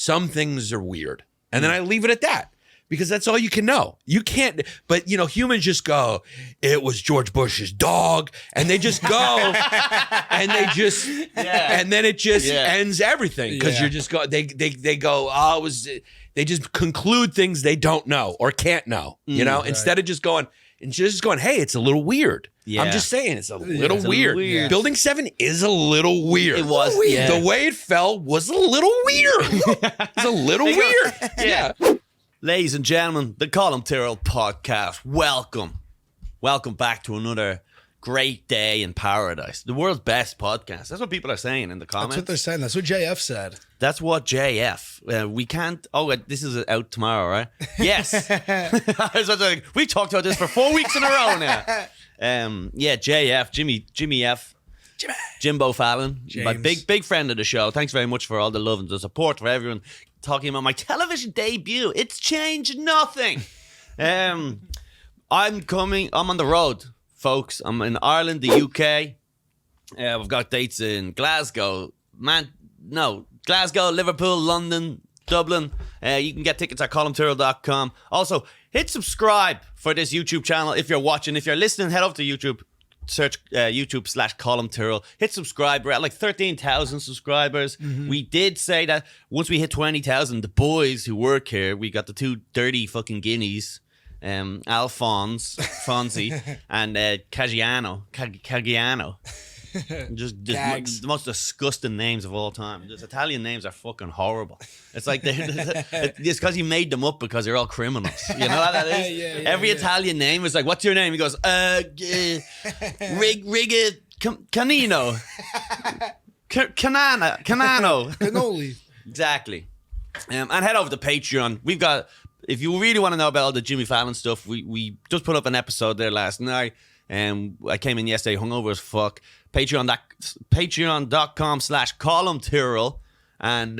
some things are weird. And then I leave it at that. Because that's all you can know. You can't, but humans just go, it was George Bush's dog. And they just go and then it just ends everything. Because you're just go, they go, oh, it was, they just conclude things they don't know or can't know, instead of just going, hey, it's a little weird. Yeah. I'm just saying it's a little weird. Building 7 is a little weird. It was. The way it fell was a little weird. It's a little weird. Yeah. Ladies and gentlemen, the Colum Tyrrell Podcast. Welcome back to another great day in paradise. The world's best podcast. That's what people are saying in the comments. That's what they're saying. That's what JF said. That's what JF. We can't. Oh, this is out tomorrow, right? Yes. We talked about this for 4 weeks in a row now. JF, Jimmy F. Jimbo Fallon, James. My big friend of the show. Thanks very much for all the love and the support for everyone. Talking about my television debut. It's changed nothing. I'm on the road, folks. I'm in Ireland, the UK. We've got dates in Glasgow, Liverpool, London, Dublin. You can get tickets at columtyrrell.com. Also, hit subscribe for this YouTube channel if you're watching. If you're listening, head over to YouTube. Search YouTube/Colum Tyrrell. Hit subscribe. We're at like 13,000 subscribers. Mm-hmm. We did say that once we hit 20,000, the boys who work here, we got the two dirty fucking guineas, Fonzie, and Caggiano. Just the most disgusting names of all time. Just Italian names are fucking horrible. It's like it's because he made them up because they're all criminals. You know what that is? Every Italian name is like, "What's your name?" He goes, Riga Canino, Canano, Cannoli. Exactly. And head over to Patreon. We've got. If you really want to know about all the Jimmy Fallon stuff, we just put up an episode there last night. I came in yesterday, hungover as fuck. Patreon.com/Colum Tyrrell. And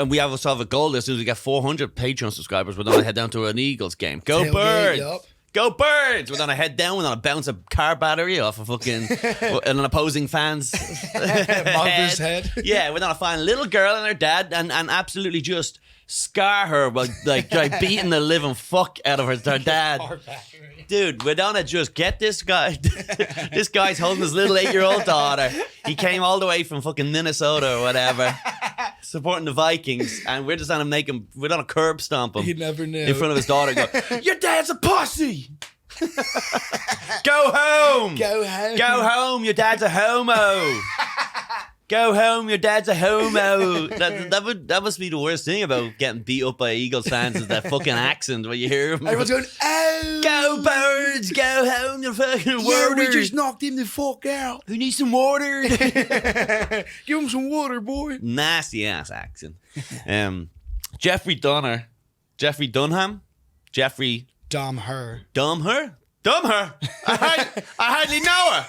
we also have a goal there. As soon as we get 400 Patreon subscribers, we're going to head down to an Eagles game. Go Birds! Go Birds! We're going to head down. We're going to bounce a car battery off a fucking an opposing fan's Mother's head. Yeah, we're going to find a little girl and her dad and absolutely just scar her by like beating the living fuck out of her dad. Dude, we're gonna just get this guy. This guy's holding his little 8-year-old daughter. He came all the way from fucking Minnesota or whatever, supporting the Vikings, and we're just gonna we're gonna curb stomp him. He never knew. In front of his daughter. Go, your dad's a pussy. Go home. Go home. Go home. Your dad's a homo. Go home, your dad's a homo. That must be the worst thing about getting beat up by Eagles fans is that fucking accent when you hear them. Everyone's going, oh! Go Birds, go home, you fucking water. We just knocked him the fuck out. Who needs some water? Give him some water, boy. Nasty ass accent. Jeffrey Dunham. Dumher? I hardly know her.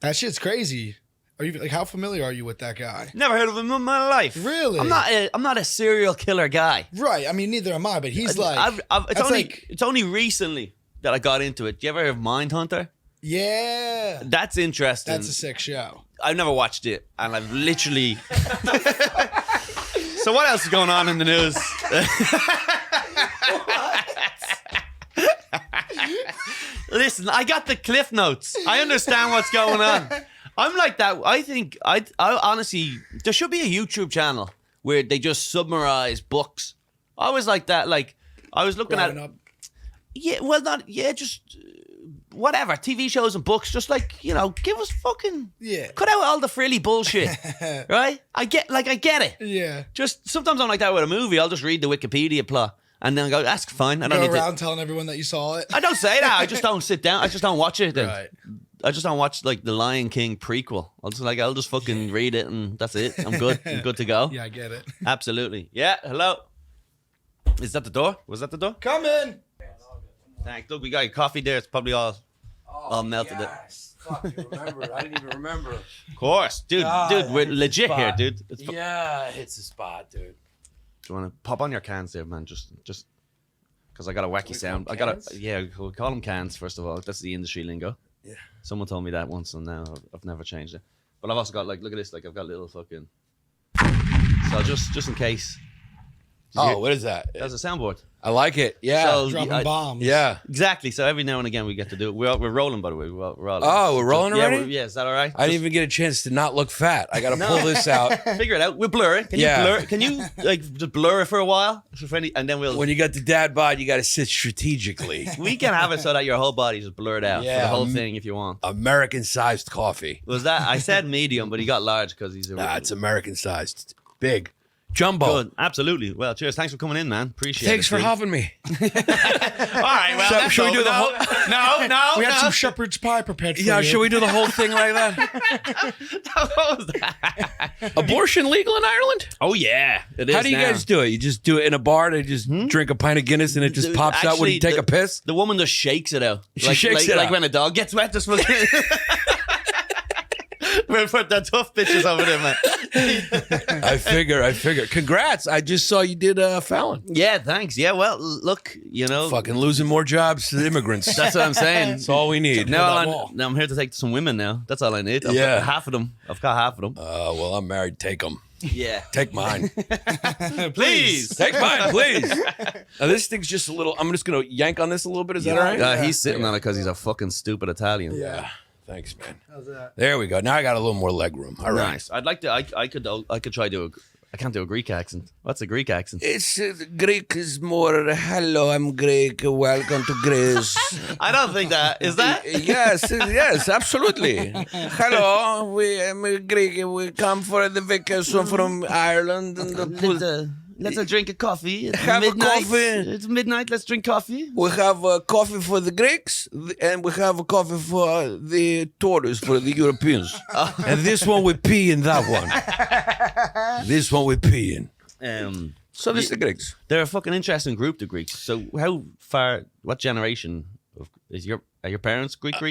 That shit's crazy. Are you like, how familiar are you with that guy? Never heard of him in my life. Really? I'm not a serial killer guy. Right. I mean, neither am I. But he's it's only recently that I got into it. Do you ever hear of Mindhunter? Yeah. That's interesting. That's a sick show. I've never watched it, and I've literally. So what else is going on in the news? Listen, I got the cliff notes. I understand what's going on. I'm like that. I think I honestly, there should be a YouTube channel where they just summarize books. I was like that. Like I was looking at up. Just whatever TV shows and books. Just like give us fucking cut out all the frilly bullshit, right? I get it. Yeah. Just sometimes I'm like that with a movie. I'll just read the Wikipedia plot. And then I go, that's fine. I don't go need around telling everyone that you saw it. I don't say that. I just don't sit down. I just don't watch it. Then. Right. I just don't watch like the Lion King prequel. I'll just fucking read it and that's it. I'm good. I'm good to go. Yeah, I get it. Absolutely. Yeah. Hello. Is that the door? Was that the door? Come in. Thanks. Look, we got your coffee there. It's probably all melted. Yes. Fuck, you remember. I didn't even remember. Of course, dude. We're legit here, dude. It's the spot, dude. Do you want to pop on your cans there, man? Just because because I got a wacky sound. We'll call them cans, first of all. That's the industry lingo. Yeah. Someone told me that once, and now I've never changed it. But I've also got, like, look at this, like, I've got little fucking... So just in case. Oh, what is that? That's a soundboard. I like it. Yeah. So, Dropping bombs. Yeah. Exactly. So every now and again we get to do it. We're rolling, by the way. We're rolling. Oh, we're rolling already? Yeah, is that all right? I didn't even get a chance to not look fat. I got to pull this out. Figure it out. We'll blur it. Can Yeah. you blur? Can you like just blur it for a while, and then we'll. When you got the dad bod, you got to sit strategically. We can have it so that your whole body's just blurred out for Yeah, the whole thing if you want. American-sized coffee. Was that I said medium, but he got large because he's a. Nah, it's American-sized. Big. Jumbo. Good. Absolutely. Well, cheers. Thanks for coming in, man. Appreciate it. Thanks for dude. having me. All right. Well, that's should we do the no, whole? No. We had some shepherd's pie prepared for you. Yeah, should we do the whole thing like that? What was that? Abortion legal in Ireland? Oh yeah, it is. How do you now. guys do it? You just do it in a bar? They just drink a pint of Guinness and it just pops out when you take a piss? The woman just shakes it out. She shakes it like out. when a dog gets wet. Just fucking. We'll put the tough bitches over there, man. I figure. Congrats. I just saw you did Fallon. Yeah, thanks. Yeah, well, look, you know. Fucking losing more jobs to the immigrants. That's what I'm saying. That's all we need. Now I'm here to take some women now. That's all I need. I've got half of them. I've got half of them. Well, I'm married. Take them. Yeah. Take mine. Please. Take mine, please. Now, this thing's just a little, I'm just going to yank on this a little bit. Is that all right? He's sitting on it because he's a fucking stupid Italian. Yeah. Thanks, man. How's that? There we go. Now I got a little more leg room. All right. Nice. I'd like to. I could try to. I can't do a Greek accent. What's a Greek accent? It's Greek is more. Hello, I'm Greek. Welcome to Greece. I don't think that is that. Yes, absolutely. Hello, I'm Greek. We come for the vacation from Ireland. And Let's drink a coffee. It's Have a midnight. coffee. It's midnight. Let's drink coffee. we have coffee for the Greeks, and we have a coffee for the tourists, for the Europeans. And this one we pee in that one. This one we pee in. So this is the Greeks. They're a fucking interesting group, the Greeks. So how far? What generation are your parents Greek? Or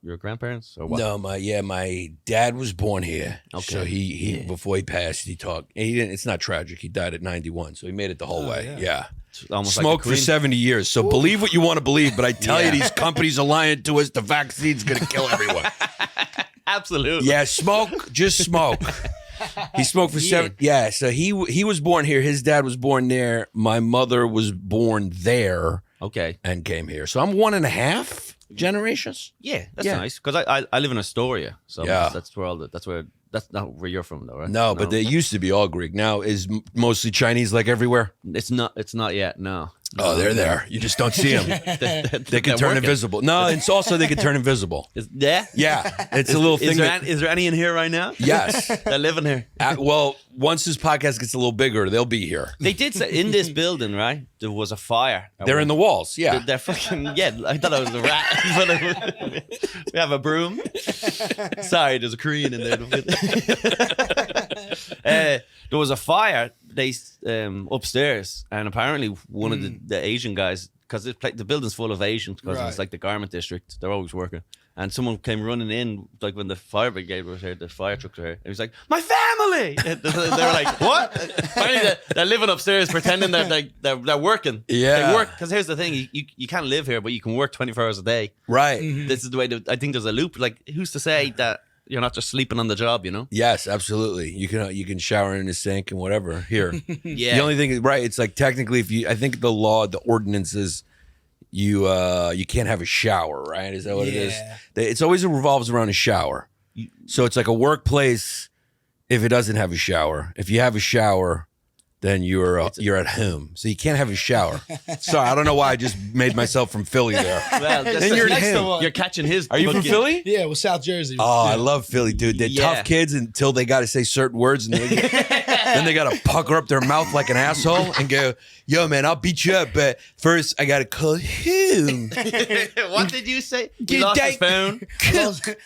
your grandparents or what? No, my dad was born here. Okay. So he before he passed, he talked. He didn't. It's not tragic. He died at 91, so he made it the whole way. Yeah. It's almost Smoked like for 70 years. So believe what you want to believe, but I tell you, these companies are lying to us. The vaccine's going to kill everyone. Absolutely. Yeah, just smoke. He smoked for 7. Yeah, so he was born here. His dad was born there. My mother was born there. Okay. And came here. So I'm 1.5 generations. Yeah, that's nice. Because I live in Astoria, so Yeah. that's not where you're from, though, right? No, but they used to be all Greek. Now is mostly Chinese, like everywhere. It's not yet. No. Oh, they're there. You just don't see them. They can turn invisible. No, it's also they can turn invisible. Yeah. Yeah, it's a little thing. Is there any in here right now? Yes. That live in here. Well, once this podcast gets a little bigger, they'll be here. They did say in this building, right? There was a fire. They're in the walls. Yeah. They're fucking I thought it was a rat. But we have a broom. Sorry, there's a Korean in there. There was a fire. They upstairs, and apparently one of the Asian guys, because the building's full of Asians, because it's like the garment district. They're always working. And someone came running in, like when the fire brigade was here, the fire trucks were here. And he was like, "My family!" And they were like, "What?" Apparently they're living upstairs, pretending they're working. Yeah. They work, because here's the thing: you can't live here, but you can work 24 hours a day. Right. This is the way. I think there's a loop. Like, who's to say that you're not just sleeping on the job? You know? Yes, absolutely. You can shower in the sink and whatever here. Yeah. The only thing is, right, it's like technically I think the law, the ordinance is you can't have a shower, right? Is that what it is? It's always revolves around a shower. So it's like a workplace if it doesn't have a shower. If you have a shower, then you're at home. So you can't have a shower. Sorry, I don't know why I just made myself from Philly there. Well, Then you're next him. to one. You're catching his. Are you from fucking- Philly? Yeah, well, South Jersey. Oh, I love Philly, dude. They're Yeah. tough kids until they got to say certain words, and then they got to pucker up their mouth like an asshole and go, "Yo, man, I'll beat you up, but first I got to call him." What did you say? He Good lost day. his phone.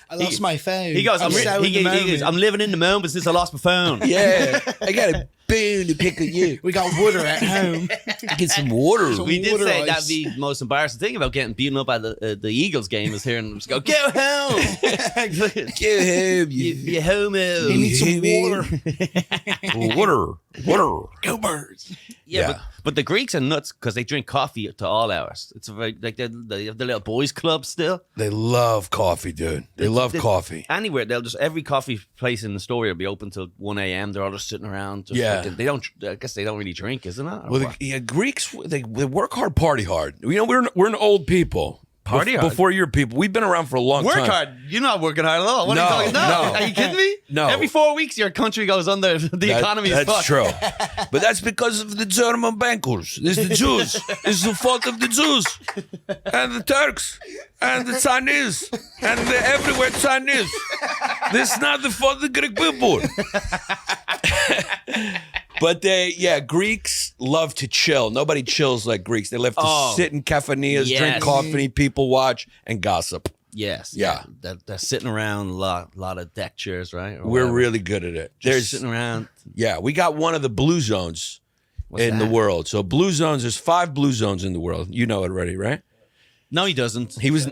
I lost my phone. He goes, I'm so in the he goes, moment. I'm living in the moment since I lost my phone. Yeah, I got to boom to pick on you. We got water at home. Get some water. Some We did water say ice. that'd be the most embarrassing thing about getting beaten up at the Eagles game is hearing them just go, "Go home, Get him. you homo." You need some water. Water. Go Birds. Yeah, but the Greeks are nuts because they drink coffee to all hours. It's a very, like they have the little boys club still. They love coffee, dude. They love coffee. Anywhere they'll just every coffee place in the story will be open till 1 a.m. They're all just sitting around. Just Yeah. they don't. I guess they don't really drink, isn't it? Or Well, what? the Greeks, they work hard, party hard. You know, we're an old people. Party hard? Before your people. We've been around for a long Work time. hard. You're not working hard at all. What No, are you talking? no. Are you kidding me? No. Every 4 weeks, your country goes under. The economy is That's fucked. true. But that's because of the German bankers. It's the Jews. It's the fault of the Jews. And the Turks. And the Chinese. And the everywhere Chinese. This is not the fault of the Greek people. But Greeks love to chill. Nobody chills like Greeks. They love to sit in cafeterias, drink Yes. coffee, people watch, and gossip. Yes. Yeah. They're sitting around a lot of deck chairs, right? Or We're whatever. really good at it. Just sitting around. Yeah, we got one of the blue zones in the that? world. So blue zones, there's 5 blue zones in the world. You know it already, right? No, he doesn't. He was,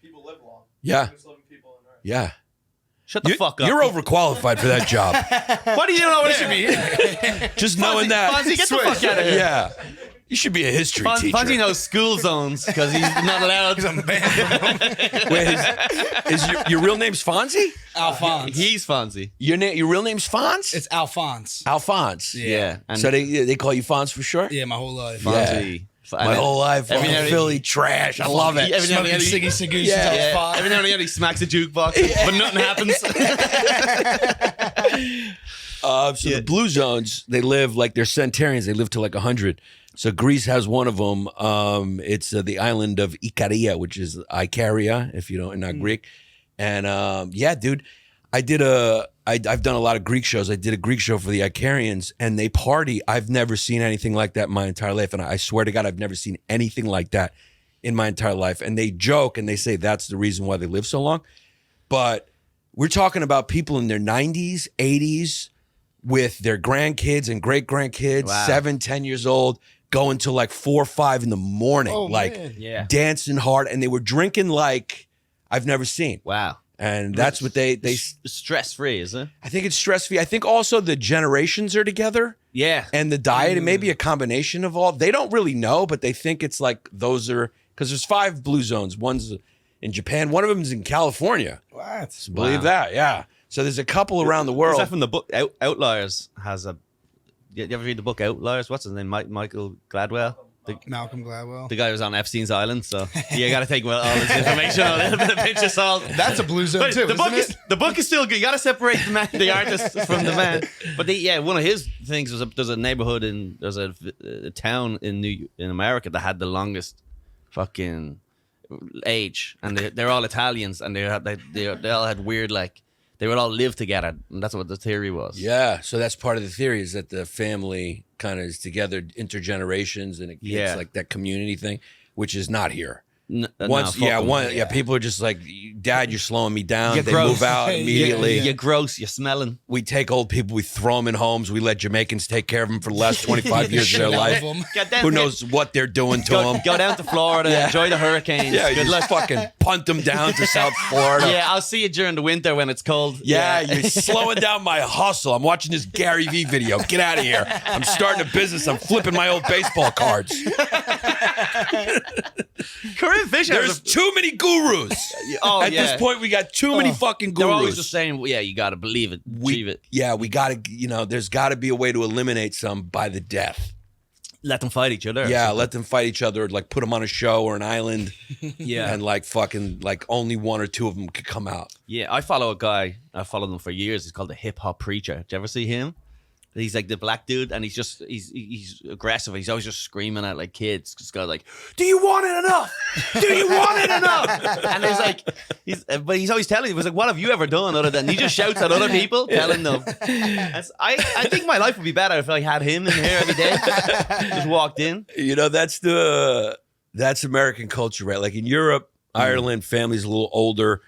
People live long. yeah, Just living people on Earth. yeah. Shut the fuck up. You're overqualified for that job. What do you know what it should be? Just knowing that. Fonzie, get the fuck out of here. Yeah. You should be a history teacher. Fonzie knows school zones because he's not allowed. Wait, your real name's Fonzie? Alphonse. He's Fonzie. Your real name's Fonz? It's Alphonse. Alphonse. Yeah. And So they call you Fonz for short? Yeah, my whole life. Fonzie. My whole life, Every now and Philly trash. I love it. Every now and Smoking then ciggy cigoos Yeah. since I was Yeah. 5. Every now and then he smacks a jukebox, but nothing happens. So the blue zones, they live like they're centenarians. They live to like 100. So Greece has one of them. It's the island of Ikaria, which is Ikaria, if you don't, not Greek. And dude, I've done a lot of Greek shows. I did a Greek show for the Icarians, and they party. I've never seen anything like that in my entire life. And I swear to God, I've never seen anything like that in my entire life. And they joke and they say that's the reason why they live so long. But we're talking about people in their 90s, 80s, with their grandkids and great grandkids, Wow. 7, 10 years old, going till like 4 or 5 in the morning, Oh, like man. Yeah. dancing hard, and they were drinking like I've never seen. Wow. And that's what they Stress free, is it? I think it's stress free. I think also the generations are together Yeah. and the diet, and maybe a combination of all. They don't really know, but they think it's like those are because there's 5 blue zones. One's in Japan, one of them is in California. What? Believe that, yeah. So there's a couple around the world. Is that from the book Outliers? Has a. You ever read the book Outliers? What's his name? Michael Gladwell. Malcolm Gladwell. The guy was on Epstein's island, so you got to take all this information on a little bit of pinch of salt. That's a blue zone But too, the book is still good. You got to separate the man, the artist from the man. But one of his things was there's a neighborhood there's a town in America that had the longest fucking age, and they're all Italians, and they all had weird they would all live together, and that's what the theory was. Yeah, so that's part of the theory is that the family kind of is together intergenerations, and it's like that community thing, which is not here. People are just like, Dad, you're slowing me down. You're They gross. move out immediately. You're gross. You're smelling. We take old people, we throw them in homes. We let Jamaicans take care of them for the last 25 years of their life. Get down Who here. knows what they're doing to them? Go down to Florida. Enjoy the hurricanes. Yeah, you Good just luck. fucking punt them down to South Florida. Yeah, I'll see you during the winter when it's cold. Yeah, you're slowing down my hustle. I'm watching this Gary Vee video. Get out of here. I'm starting a business. I'm flipping my old baseball cards. Corinne Fisher. There's too many gurus. At this point, we got too many fucking They're always gurus. just saying, you got to believe it, achieve it. Yeah, we got to, there's got to be a way to eliminate some by the death. Let them fight each other. Yeah, let them fight each other, like put them on a show or an island. Yeah. And only 1 or 2 of them could come out. Yeah, I follow a guy. I followed him for years. He's called the Hip Hop Preacher. Did you ever see him? He's like the black dude, and he's aggressive. He's always just screaming at like kids. Just go like, "Do you want it enough? Do you want it enough?" And but he's always telling. He was like, "What have you ever done other than?" He just shouts at other people, telling them. I think my life would be better if I had him in here every day. Just walked in. That's American culture, right? Like in Europe, Ireland, families a little older,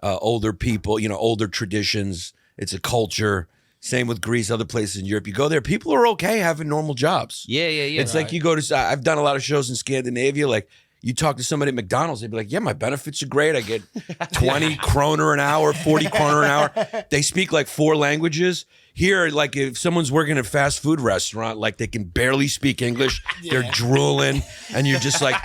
older people, older traditions. It's a culture. Same with Greece, other places in Europe. You go there, people are okay having normal jobs. Yeah. It's like you go to, I've done a lot of shows in Scandinavia. Like you talk to somebody at McDonald's, they'd be like, yeah, my benefits are great. I get 20 kroner an hour, 40 kroner an hour. They speak like 4 languages. Here, like if someone's working at a fast food restaurant, like they can barely speak English, they're drooling, and you're just like,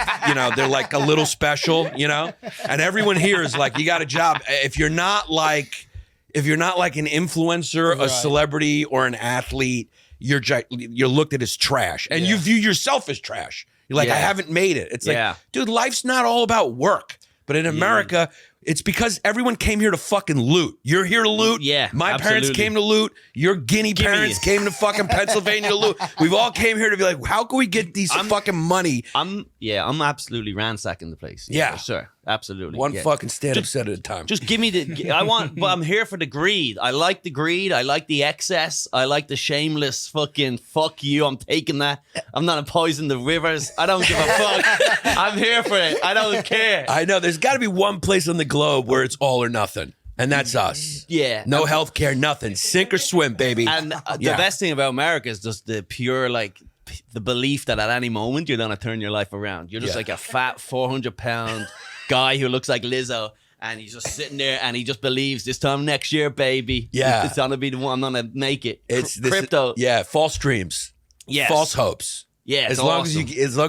they're like a little special, And everyone here is like, you got a job. If you're not like an influencer, a celebrity, or an athlete, you're looked at as trash, and you view yourself as trash. You're like, I haven't made it. It's like, dude, life's not all about work. But in America, it's because everyone came here to fucking loot. You're here to loot. Yeah, my parents came to loot. Your Guinea parents came to fucking Pennsylvania to loot. We've all came here to be like, how can we get these fucking money? I'm absolutely ransacking the place. Yeah. For sure. Absolutely. One fucking stand-up set at a time. Just give me but I'm here for the greed. I like the greed. I like the excess. I like the shameless fucking fuck you. I'm taking that. I'm not poison the rivers. I don't give a fuck. I'm here for it. I don't care. I know. There's got to be one place on the globe where it's all or nothing. And that's us. Yeah. No health care, nothing. Sink or swim, baby. And the best thing about America is just the pure, the belief that at any moment you're going to turn your life around. You're just like a fat 400-pound guy who looks like Lizzo, and he's just sitting there and he just believes this time next year, baby. Yeah. It's going to be the one I'm going to make it. It's crypto. False dreams. Yes. False hopes. Yeah, as long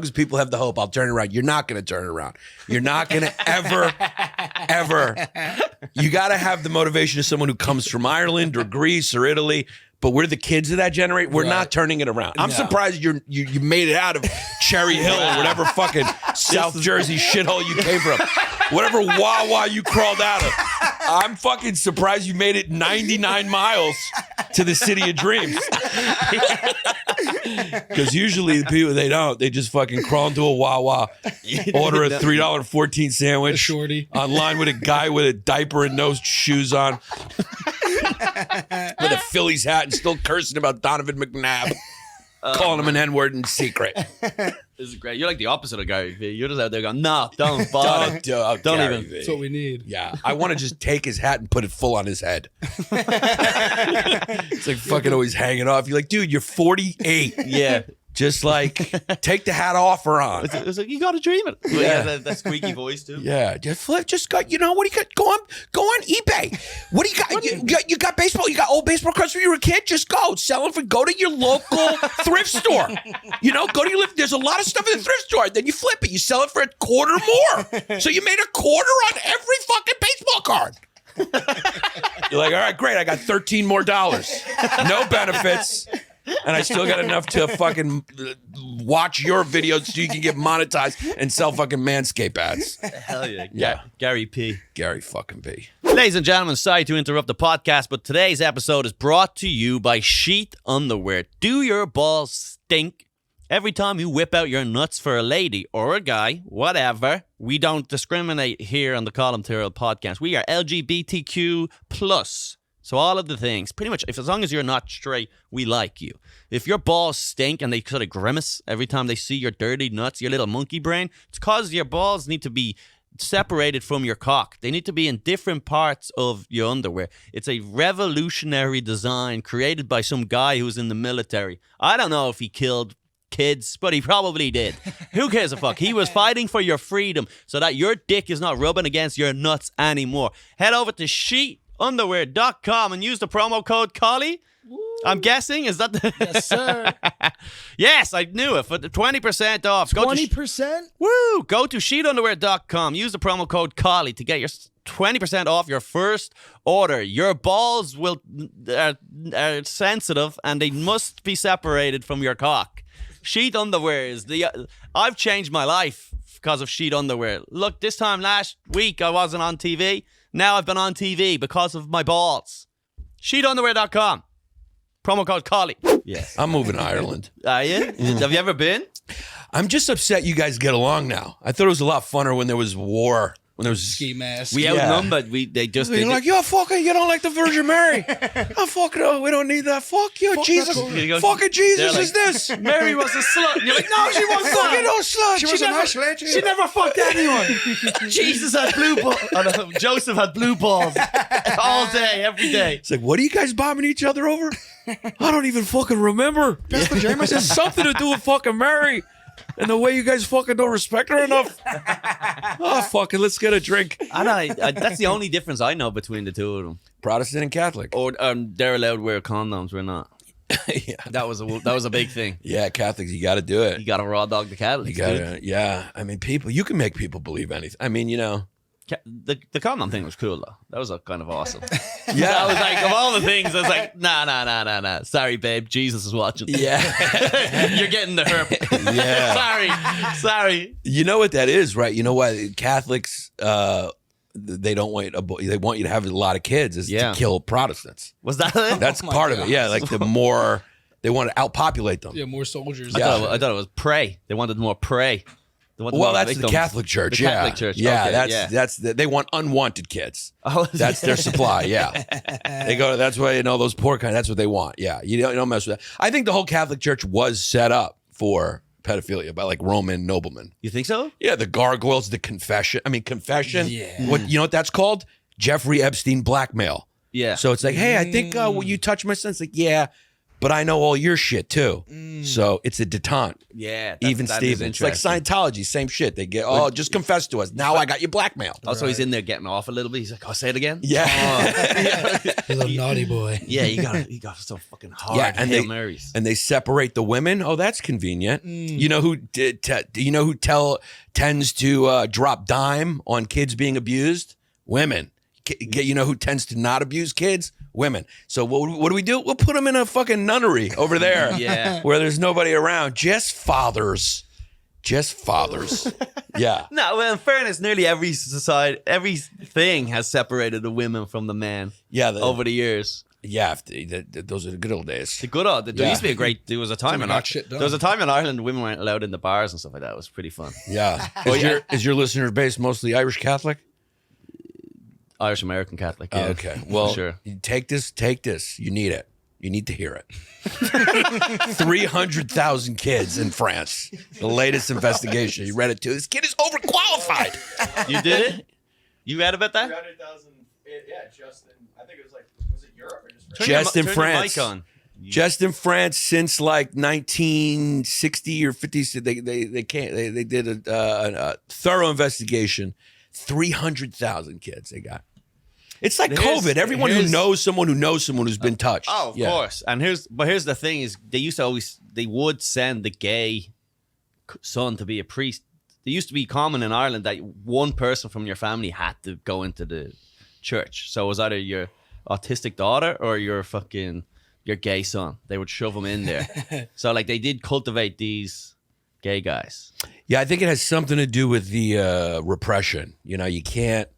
as people have the hope, I'll turn it around. You're not going to turn it around. You're not going to ever. You got to have the motivation of someone who comes from Ireland or Greece or Italy. But we're the kids of that generation. We're not turning it around. I'm surprised you made it out of Cherry Hill or whatever fucking South Jersey shithole you came from. Whatever Wawa you crawled out of. I'm fucking surprised you made it 99 miles to the city of dreams. Because usually the people, they don't. They just fucking crawl into a Wawa, order a $3.14 sandwich. A shorty. Online with a guy with a diaper and no shoes on. With a Phillies hat and still cursing about Donovan McNabb. Calling him an N-word in secret. This is great. You're like the opposite of Gary Vee. You're just out there going, no, don't bother. don't even. That's what we need. Yeah. I want to just take his hat and put it full on his head. It's like fucking always hanging off. You're like, dude, you're 48. Yeah. Just like, take the hat off or on. It's like, you got to dream it. Well, yeah, that squeaky voice too. Yeah. Just got, what do you got? Go on eBay. What do you got? You got baseball? You got old baseball cards when you were a kid? Just go. Go to your local thrift store. Go to your there's a lot of stuff in the thrift store. Then you flip it. You sell it for a quarter more. So you made a quarter on every fucking baseball card. You're like, all right, great. I got $13 more. No benefits. And I still got enough to fucking watch your videos so you can get monetized and sell fucking Manscaped ads. Hell yeah. Gary P. Gary fucking P. Ladies and gentlemen, sorry to interrupt the podcast, but today's episode is brought to you by Sheet Underwear. Do your balls stink? Every time you whip out your nuts for a lady or a guy, whatever, we don't discriminate here on the Colum Tyrrell Podcast. We are LGBTQ+. So all of the things, pretty much, as long as you're not straight, we like you. If your balls stink and they sort of grimace every time they see your dirty nuts, your little monkey brain, it's because your balls need to be separated from your cock. They need to be in different parts of your underwear. It's a revolutionary design created by some guy who was in the military. I don't know if he killed kids, but he probably did. Who cares a fuck? He was fighting for your freedom so that your dick is not rubbing against your nuts anymore. Head over to sheetunderwear.com and use the promo code Collie. I'm guessing, is that the... Yes, sir. Yes, I knew it. For the 20% off. 20%? Woo! Go to sheetunderwear.com. Use the promo code Collie to get your 20% off your first order. Your balls are sensitive and they must be separated from your cock. Sheet underwear is I've changed my life because of sheet underwear. Look, this time last week I wasn't on TV. Now I've been on TV because of my balls. Sheetunderwear.com. Promo code Collie. Yes. I'm moving to Ireland. Are you? Have you ever been? I'm just upset you guys get along now. I thought it was a lot funner when there was war when there was Ski mask. We outnumbered. They just You're like, you fucking, you don't like the Virgin Mary. Oh, fuck no, we don't need that. Fuck you, Fuck Jesus. that Coley. Fucking Jesus They're is this. Mary was a slut. And you're like, no, she wasn't. Fucking no slut. She was a nice lady. She never fucked anyone. Jesus had blue balls. Oh, no, Joseph had blue balls all day, every day. It's like, what are you guys bombing each other over? I don't even fucking remember. Pastor James It has something to do with fucking Mary. And the way you guys fucking don't respect her enough. Oh, fucking, let's get a drink. I that's the only difference I know between the two of them. Protestant and Catholic. Or they're allowed to wear condoms, we're not. Yeah. That was a big thing. Yeah, Catholics, you got to do it. You got to raw dog the Catholics. You got to, yeah. I mean, people, you can make people believe anything. I mean, you know. The condom thing was cool though. That was kind of awesome. Yeah. I was like, of all the things, I was like, nah. Sorry, babe. Jesus is watching. Yeah. You're getting the herp. Yeah. Sorry. You know what that is, right? You know why Catholics, they don't want they want you to have a lot of kids is to kill Protestants. Was that it? That's part of it. Yeah, like the more they want to outpopulate them. Yeah, more soldiers. I thought it was prey. They wanted more prey. Well, that's the Catholic Church. The Catholic Church. Yeah, Okay, that's they want unwanted kids. Oh, That's their supply. Yeah, they go. That's why those poor kind. That's what they want. Yeah, you don't mess with that. I think the whole Catholic Church was set up for pedophilia by like Roman noblemen. You think so? Yeah, the gargoyles, the confession. Confession. Yeah. What you know what that's called? Jeffrey Epstein blackmail. Yeah. So it's like, hey, I think will you touch my son? It's like, yeah, but I know all your shit too. So it's a detente. Yeah. Even Steven. It's like Scientology, same shit. They get, just confess to us. Now I got you blackmailed. Also, he's in there getting off a little bit. He's like, "I'll say it again." Yeah. You little naughty boy. Yeah, he got so fucking hard. Yeah, and Hail Marys. and they separate the women. Oh, that's convenient. You know who tends to drop dime on kids being abused? Women. You know who tends to not abuse kids? Women. So what do? We'll put them in a fucking nunnery over there. Yeah. Where there's nobody around. Just fathers. Yeah. No, well, in fairness, nearly every society, everything has separated the women from the men. Yeah. Over the years. Yeah. Those are the good old days. The good old. There used to be a great. There was a time in got shit done. There was a time in Ireland women weren't allowed in the bars and stuff like that. It was pretty fun. Yeah. yeah. Is your listener base mostly Irish Catholic? Irish American Catholic. Yeah. Oh, okay. Well, sure. Take this. You need it. You need to hear it. 300,000 kids in France. The latest investigation. You read it too. This kid is overqualified. You did it? You read about that? 300,000. Yeah, just in, I think it was was it Europe or just France? Just in Turn your France. mic on. Just in France since like 1960 or 50. They did a thorough investigation. 300,000 kids they got. It's like COVID. Everyone who knows someone who's been touched. Oh, of course. And here's the thing is they would send the gay son to be a priest. It used to be common in Ireland that one person from your family had to go into the church. So it was either your autistic daughter or your gay son. They would shove them in there. So like they did cultivate these gay guys. Yeah, I think it has something to do with the repression. You know, you can't.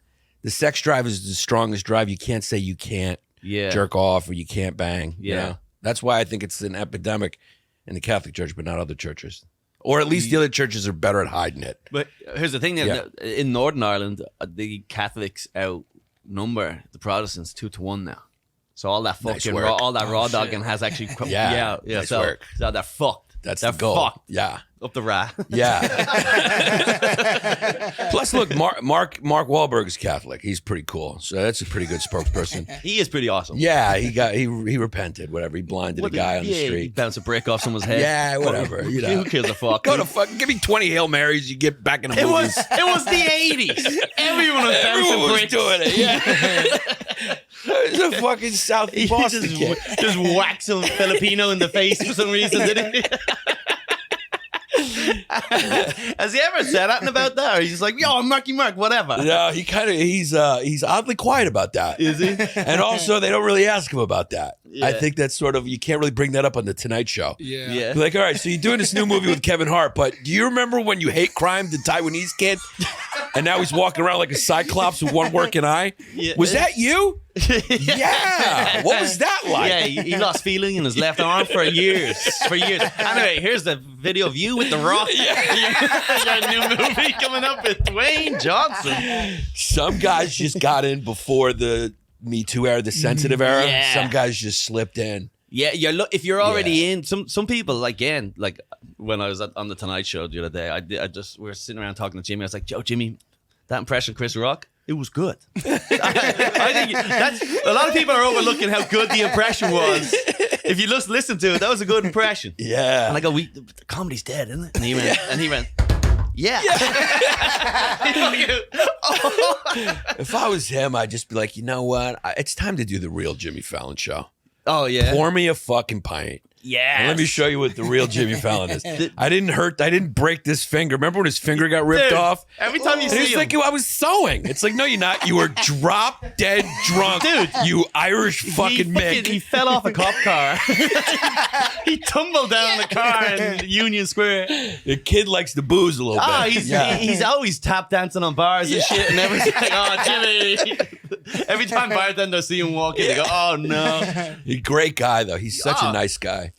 The sex drive is the strongest drive. You can't say you can't jerk off or you can't bang. Yeah. You know? That's why I think it's an epidemic in the Catholic Church, but not other churches. Or at least the other churches are better at hiding it. But here's the thing: in Northern Ireland, the Catholics outnumber the Protestants 2-1 now. So all that fucking raw dogging has actually Nice work. So they're fucked. They're the goal. Fucked. Yeah. Up the rat. Yeah. Plus, look, Mark Wahlberg's Catholic. He's pretty cool. So that's a pretty good spokesperson. He is pretty awesome. Yeah, he repented. Whatever. He blinded a guy on the He street. bounced a brick off someone's head. Yeah, whatever. You know. Who gives a fuck? Go to fuck. Give me 20 Hail Marys. You get back in the movies. It was the 80s. Everyone was Everyone bouncing was bricks. doing it. Yeah. It's a fucking South Boston kid. Just whack some Filipino in the face for some reason, didn't he? Has he ever said anything about that? Or he's just like, yo, Marky Mark, whatever. No, he's oddly quiet about that. Is he? And also, they don't really ask him about that. Yeah. I think that's sort of, you can't really bring that up on the Tonight Show. Yeah. Be like, all right, so you're doing this new movie with Kevin Hart, but do you remember when you hate crime, the Taiwanese kid? And now he's walking around like a cyclops with one working eye. Yeah. Was that you? Yeah. What was that like? Yeah, he lost feeling in his left arm for years. Anyway, here's the video of you with The Rock. Your new movie coming up with Dwayne Johnson. Some guys just got in before the Me Too era, the sensitive era. Yeah. Some guys just slipped in. Yeah, if you're already in, some people, again, like when I was on the Tonight Show the other day, we were sitting around talking to Jimmy. I was like, Jimmy, that impression of Chris Rock, it was good. I think that's a lot of people are overlooking how good the impression was. If you just listen to it, that was a good impression. Yeah. And I go, the comedy's dead, isn't it? And he went, yeah. If I was him, I'd just be like, you know what? It's time to do the real Jimmy Fallon show. Oh, yeah. Pour me a fucking pint. Yeah. And let me show you what the real Jimmy Fallon is. I didn't break this finger. Remember when his finger got ripped off? Every time you see It's him. like I was sewing. It's like, no, you're not. You were drop dead drunk. Dude. You Irish fucking Mick. He fell off a cop car. He tumbled down the car in Union Square. The kid likes to booze a little bit. He's always tap dancing on bars and shit, and everyone's like, "Oh, Jimmy!" Every time bartenders see him walking, they go, "Oh no!" He's a great guy though. He's such a nice guy.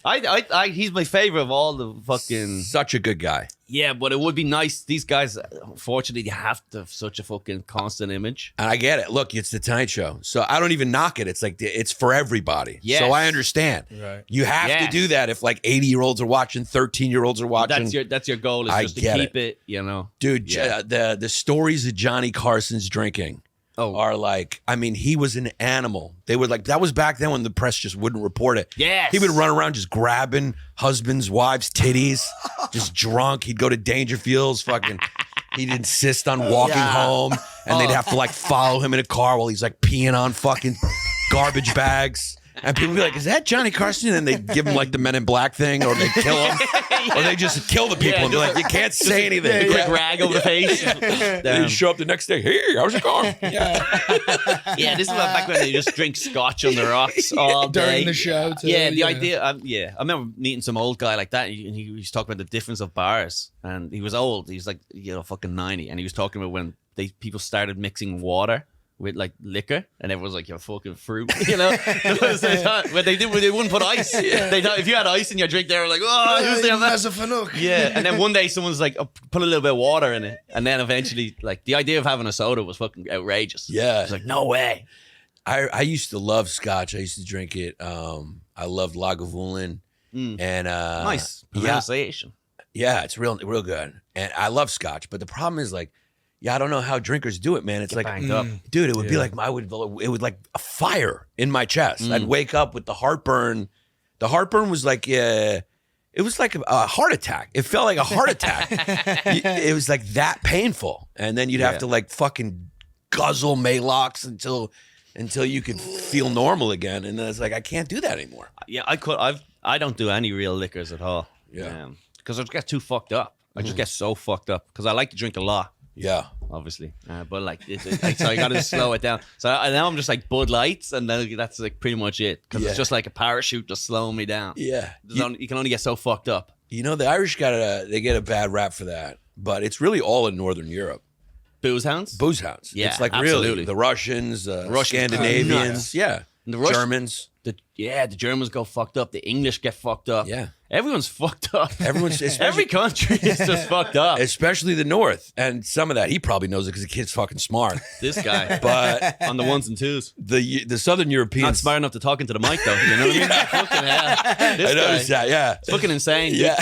He's my favorite of all the fucking. Such a good guy. Yeah, but it would be nice. These guys, unfortunately, they have to have such a fucking constant image. And I get it. Look, it's the Tonight Show. So I don't even knock it. It's like, it's for everybody. Yes. So I understand. Right. You have to do that if like 80-year-olds are watching, 13-year-olds are watching. That's your goal, is I just to get keep it, you know. Dude, the stories of Johnny Carson's drinking are like, I mean, he was an animal. They were like, that was back then when the press just wouldn't report it. Yes. He would run around just grabbing husbands, wives' titties, just drunk. He'd go to Dangerfields, fucking, he'd insist on walking home, and they'd have to like follow him in a car while he's like peeing on fucking garbage bags. And people would be like, is that Johnny Carson? And they'd give him like the Men in Black thing, or they kill him. Or they just kill the people and be like, you can't say anything. Quick rag over the face. They show up the next day. Hey, how's it going? Yeah, this is back when they just drink scotch on the rocks all day. During the show, too. Yeah, the idea. I remember meeting some old guy like that, and he was talking about the difference of bars. And he was old. He was like, fucking 90. And he was talking about when people started mixing water with like liquor, and everyone's like, you're fucking fruit, you know. When they wouldn't put ice. They thought if you had ice in your drink, they were like, oh, who's doing that? That's a fanook. Yeah, and then one day someone's like, oh, put a little bit of water in it, and then eventually, like, the idea of having a soda was fucking outrageous. Yeah, it's like, no way. I used to love scotch. I used to drink it. I loved Lagavulin, and nice pronunciation. Yeah, it's real good, and I love scotch. But the problem is like, I don't know how drinkers do it, man. It's like, dude, it would be like it would like a fire in my chest. I'd wake up with the heartburn. The heartburn was like, it was like a heart attack. It felt like a heart attack. It was like that painful, and then you'd have to like fucking guzzle Maalox until you could feel normal again. And then it's like, I can't do that anymore. Yeah, I don't do any real liquors at all. Yeah, because I just get too fucked up. I just get so fucked up because I like to drink a lot. Yeah, obviously, but like, so I got to slow it down. So now I'm just like Bud Lights, and then that's like pretty much it, because it's just like a parachute just slowing me down. Yeah, you can only get so fucked up. You know, the Irish they get a bad rap for that, but it's really all in Northern Europe. Booze hounds. Yeah, it's like absolutely. Really the Russians, Scandinavians, and the Germans. The Germans go fucked up. The English get fucked up. Yeah. Everyone's fucked up. Every country is just fucked up. Especially the North. And some of that, he probably knows it because the kid's fucking smart. This guy. But on the ones and twos. The Southern Europeans. Not smart enough to talk into the mic, though. You know what I mean? Fucking hell. This I noticed that, yeah. It's fucking insane. Yeah.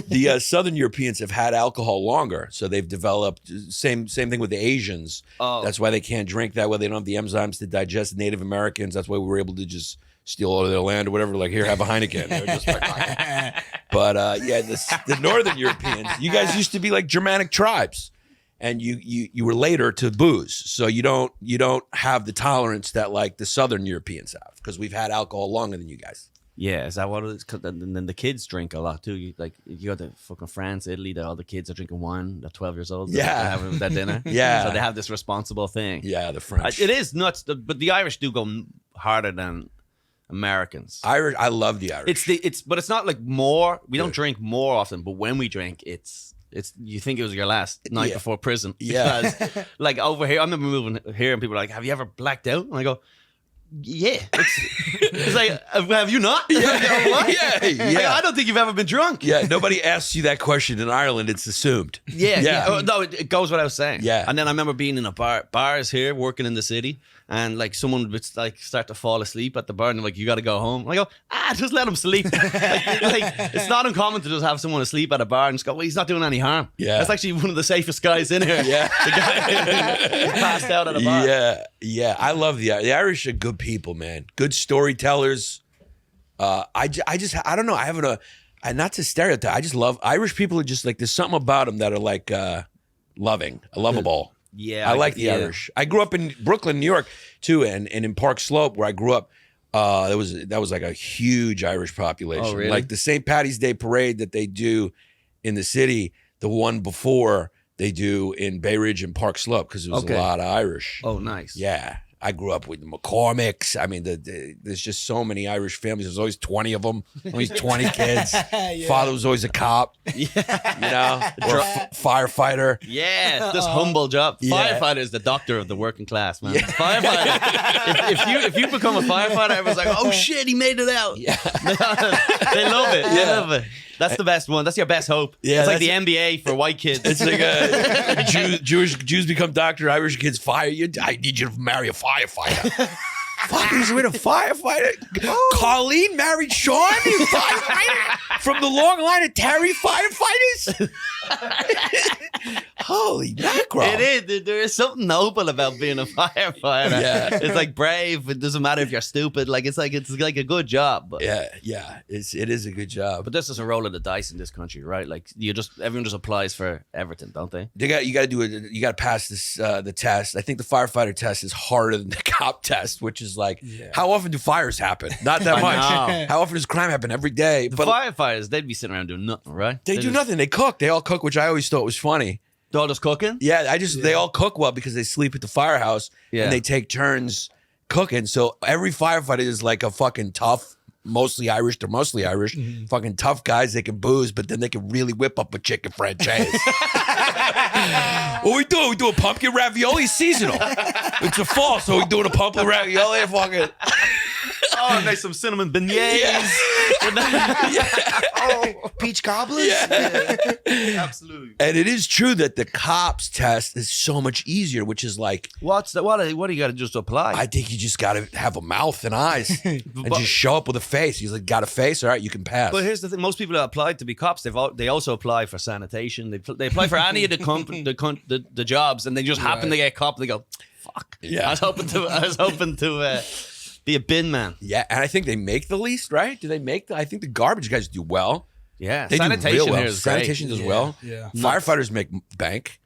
The Southern Europeans have had alcohol longer. So they've developed, same thing with the Asians. Oh. That's why they can't drink that way. They don't have the enzymes to digest. Native Americans, that's why we were able to just steal all of their land or whatever, like, here, have a Heineken. They're just like, but the Northern Europeans, you guys used to be like Germanic tribes, and you were later to booze, so you don't have the tolerance that like the Southern Europeans have, because we've had alcohol longer than you guys. Yeah, is that what it is? And then the kids drink a lot too. You go to fucking France, Italy, that all the kids are drinking wine. They're 12 years old. Yeah, they're having that dinner. Yeah, so they have this responsible thing. Yeah, the French. It is nuts, but the Irish do go harder than Americans. I love the Irish. But it's not like more. We don't drink more often, but when we drink, it's you think it was your last night Yeah. before prison. Yeah. Because, like over here, I remember moving here and people are like, have you ever blacked out? And I go, yeah. It's like, have you not? Yeah. What? Yeah. Like, Yeah. I don't think you've ever been drunk. Yeah, nobody asks you that question in Ireland. It's assumed. Yeah, Yeah. Oh, no, it goes what I was saying. Yeah. And then I remember being in a bars here, working in the city, and like someone would like start to fall asleep at the bar, and they're like, "You got to go home." And I go, just let him sleep. like, it's not uncommon to just have someone asleep at a bar and just go, "Well, he's not doing any harm." Yeah. That's actually one of the safest guys in here. Yeah. The guy passed out at a bar. Yeah, yeah. I love the Irish are good people, man. Good storytellers. I don't know. I have not to stereotype. I just love Irish people. Are just like there's something about them that are like lovable. Yeah, I like the Irish. I grew up in Brooklyn, New York, too, and in Park Slope, where I grew up. That was like a huge Irish population. Oh, really? Like the St. Patty's Day parade that they do in the city, the one before they do in Bay Ridge and Park Slope, because there was Okay. a lot of Irish. Oh, nice. Yeah. I grew up with the McCormicks. I mean, there's just so many Irish families. There's always 20 of them, always 20 kids. Father was always a cop, you know, or a firefighter. Yeah, this humble job. Yeah. Firefighter is the doctor of the working class, man. Firefighter. if you become a firefighter, everyone's like, oh shit, he made it out. Yeah. They love it. They love it. That's the best one. That's your best hope. Yeah, it's like that's- the NBA for white kids. It's like Jews become doctor, Irish kids fire you. I need you to marry a firefighter. Fuck, he's with a firefighter. Colleen married Sean, you firefighter from the long line of Terry firefighters. Holy mackerel! It is. There is something noble about being a firefighter. Yeah. It's like brave. It doesn't matter if you're stupid. It's like a good job. But, Yeah, it is a good job. but this is a roll of the dice in this country, right? Like everyone just applies for everything, don't they? You got to pass this the test. I think the firefighter test is harder than the cop test, which is like, how often do fires happen? Not that I much. know. How often does crime happen? Every day. The But firefighters, they'd be sitting around doing nothing, right? they do nothing. They cook. They all cook, which I always thought was funny. They're all just cooking? Yeah, they all cook well because they sleep at the firehouse Yeah. and they take turns cooking. So every firefighter is like a fucking tough, mostly Irish. They're mostly Irish. Fucking tough guys. They can booze, but then they can really whip up a chicken franchise. What we do? We do a pumpkin ravioli seasonal. It's a fall, so we're doing a pumpkin ravioli. Fucking. Oh, nice some cinnamon beignets. Peach cobblers? Yeah. Absolutely. And it is true that the cops test is so much easier, which is like, What do you got to just apply? I think you just got to have a mouth and eyes and just show up with a face. He's like, got a face? All right, you can pass. But here's the thing: most people that apply to be cops, they also apply for sanitation. They apply for any of the jobs, and they just happen to get a cop. They go, "Fuck!" Yeah. I was hoping to be a bin man. Yeah, and I think they make the least, right? Do they make I think the garbage guys do well. Yeah, They sanitation do real well. here is Sanitation does well. Yeah. Firefighters make bank.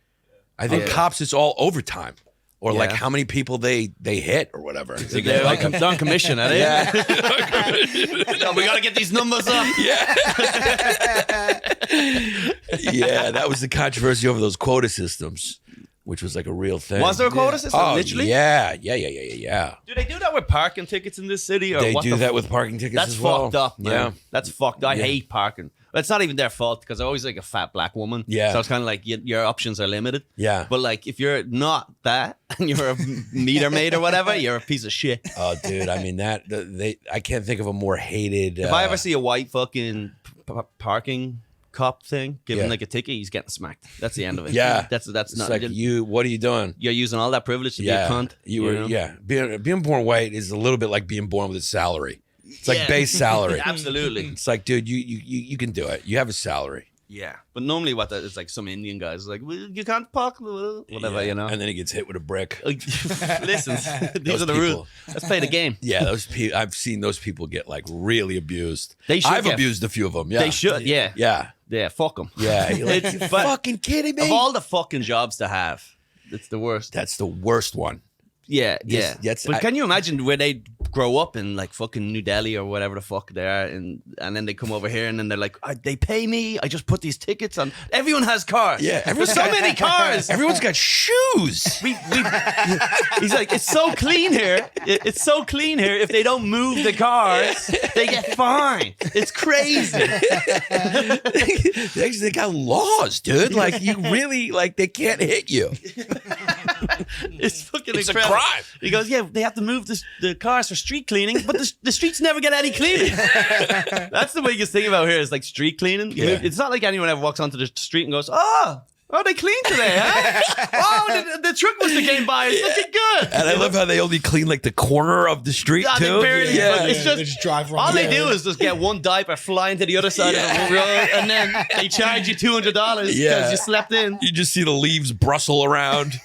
I think cops, it's all overtime. Or like Yeah. how many people they hit or whatever. great. They're on commission, are they? Yeah. No, we got to get these numbers up. Yeah. Yeah, that was the controversy over those quota systems, which was like a real thing. Was there a quota system? Oh, Literally? yeah. Do they do that with parking tickets in this city? Or They what do the that with parking tickets That's as well. fucked up, man. Yeah. That's fucked. I hate parking. But it's not even their fault because I'm always like a fat black woman. Yeah. So it's kind of like your options are limited. Yeah. But like if you're not that and you're a meter maid or whatever, you're a piece of shit. Oh, dude, I mean I can't think of a more hated. If I ever see a white fucking parking cop thing giving Yeah. like a ticket, he's getting smacked. That's the end of it. Yeah. That's It's not like what are you doing? You're using all that privilege to be a cunt. You were, know? yeah. Being born white is a little bit like being born with a salary. It's like Yeah. base salary. Absolutely. It's like, dude, you can do it. You have a salary. Yeah. But normally what that is like some Indian guys like, well, you can't park whatever, Yeah. you know. And then he gets hit with a brick. Listen, these Those are the people- rules. Let's play the game. Yeah, those people. I've seen those people get like really abused. They should I've get- abused a few of them. Yeah, They should, yeah. Yeah, Yeah, fuck them. yeah. You're like, It's- you but- fucking kidding me? Of all the fucking jobs to have, it's the worst. That's the worst one. Yeah, Yes, yeah. yes, But can you imagine where they grow up in like fucking New Delhi or whatever the fuck they are, and then they come over here and then they're like, they pay me. I just put these tickets on. Everyone has cars. Yeah, there's so many cars. Everyone's got shoes. He's like, it's so clean here. It's so clean here. If they don't move the cars, they get fined. It's crazy. They got laws, dude. Like you really like they can't hit you. It's fucking It's a incredible. crime. He goes, yeah, they have to move the cars for street cleaning, but the streets never get any cleaning. That's the biggest thing about here is like street cleaning. Yeah. It's not like anyone ever walks onto the street and goes, oh, they clean today, huh? Oh, the truck must have came by. It's looking good. And I love how they only clean like the corner of the street Yeah, they too. barely- Yeah. It's they just drive around. All they do is just get one diaper flying to the other side of the road, and then they charge you $200 because Yeah. you slept in. You just see the leaves bristle around.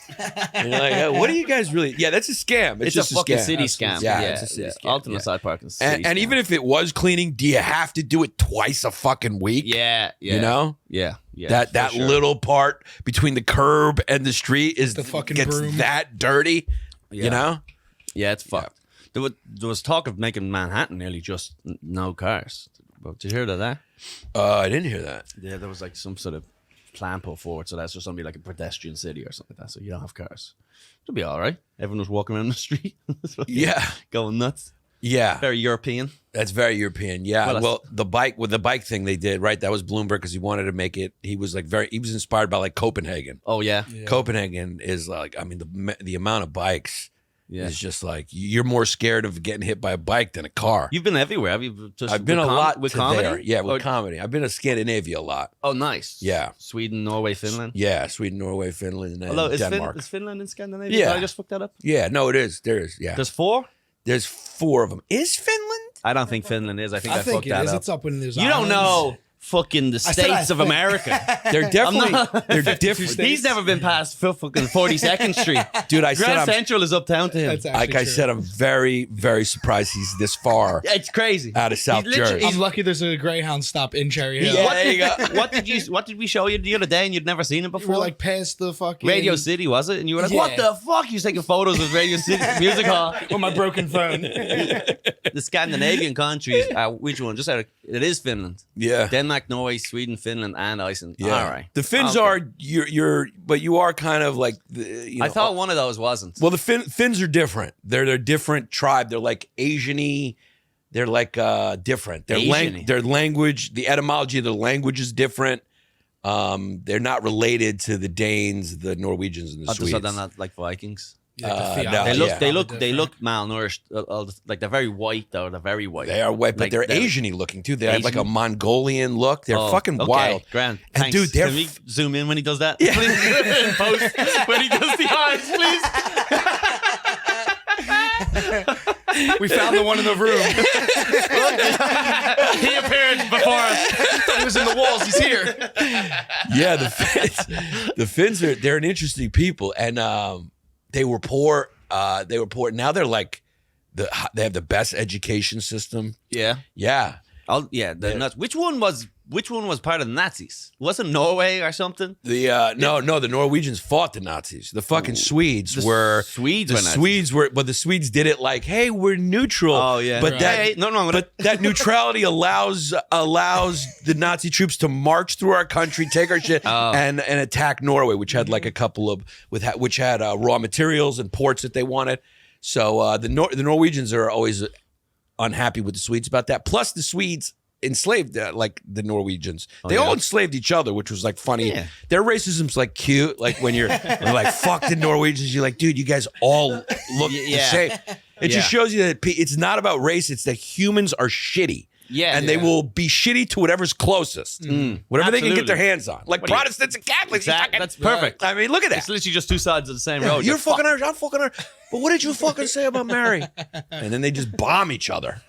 And you're like, what do you guys really? Yeah, that's a scam. It's just a fucking scam. city scam. Yeah, it's a city scam. Ultimate Yeah. Side Park is a city And scam. even if it was cleaning, do you have to do it twice a fucking week? yeah, You know? yeah. That for sure. little part between the curb and the street is The fucking gets broom. that dirty. Yeah. You know? Yeah, it's fucked. There was talk of making Manhattan nearly just no cars. But did you hear that? I didn't hear that. Yeah, there was like some sort of plan put forward, so that's just gonna be like a pedestrian city or something like that. So you don't have cars. It'll be all right. Everyone was walking around the street, Yeah. going nuts. Yeah. Very European. That's very European. Yeah. Well, Well, the bike thing they did, right? That was Bloomberg because he wanted to make it. He was like he was inspired by like Copenhagen. Oh yeah, Copenhagen is like, I mean, the amount of bikes yeah. is just like you're more scared of getting hit by a bike than a car. You've been everywhere. Have you? Just I've been with a lot with to comedy. there. Yeah, with Or- comedy. I've been to Scandinavia a lot. Oh, nice. Yeah. Sweden, Norway, Finland. Yeah, Sweden, Norway, Finland, and Although is Denmark. is Finland in Scandinavia? Yeah. Did I just fucked that up? Yeah, no, it is. There is. Yeah, There's 4. there's 4 of them. Is Finland? I don't think Finland is. I think I, I think fucked it that is. up. It's up in those You don't islands. know fucking the I said I states of think. America. They're definitely not- they're different. states. He's never been past fucking 42nd Street. Dude, I said Grand I'm Central is uptown to him. That's actually like I true. said, I'm very, very surprised he's this far It's crazy. out of South He's literally- Jersey. I'm lucky there's a Greyhound stop in Cherry Hill. Yeah, there you go. What did we show you the other day and you'd never seen it before? We're like past the fucking Radio City, was it? And you were like, Yeah. what the fuck? You was taking photos of Radio City Music Hall. on my broken phone. The Scandinavian countries, which one? Just it is Finland. Yeah. Denmark, Norway, Sweden, Finland, and Iceland. Yeah. All right. The Finns Okay. are but you are kind of like you know, I thought one of those wasn't. well, the Finns are different. They're a different tribe. They're like Asian-y. They're like different. Asian-y. Their language, the etymology of their language is different. They're not related to the Danes, the Norwegians, and the I just Swedes. thought they're not like Vikings. Yeah, the no, theology They look, yeah. they look, different. they look malnourished. Like they're very white, though. They're very white. They are white, but Like, they're Asian-y looking too. They have like a Asian? Mongolian look. They're Oh, fucking okay, wild. Grand. And Thanks. dude, they're Can we zoom in when he does that? Yeah. Please, in post when he does the eyes, please. We found the one in the room. He appeared before us. He was in the walls. He's here. Yeah, the Finns they're an interesting people, and they were poor. They were poor. Now they're like they have the best education system. Yeah. Yeah, Yeah. The nuts. Which one was part of the Nazis? Wasn't Norway or something? no, the Norwegians fought the Nazis. The fucking Swedes were Swedes the were Nazis. Swedes were, but the Swedes did it like, hey, we're neutral. Oh yeah. but Right. that Hey, no, but that neutrality allows the Nazi troops to march through our country, take our shit, Oh. and attack Norway, which had like a couple of which had raw materials and ports that they wanted. So the Norwegians are always unhappy with the Swedes about that. Plus, the Swedes enslaved like the Norwegians. They all enslaved each other, which was like funny. Yeah. Their racism's like cute. Like when you're like fuck the Norwegians, you're like, dude, you guys all look the Yeah. same. It just Yeah. shows you that it's not about race. It's that humans are shitty. Yeah. And they will be shitty to whatever's closest. Whatever they can get their Absolutely. hands on. Like What do you- Protestants and Catholics. you fucking- That's perfect. I mean, look at that. It's literally just two sides of the same road. You're fucking Irish, I'm fucking Irish. But what did you fucking say about Mary? And then they just bomb each other.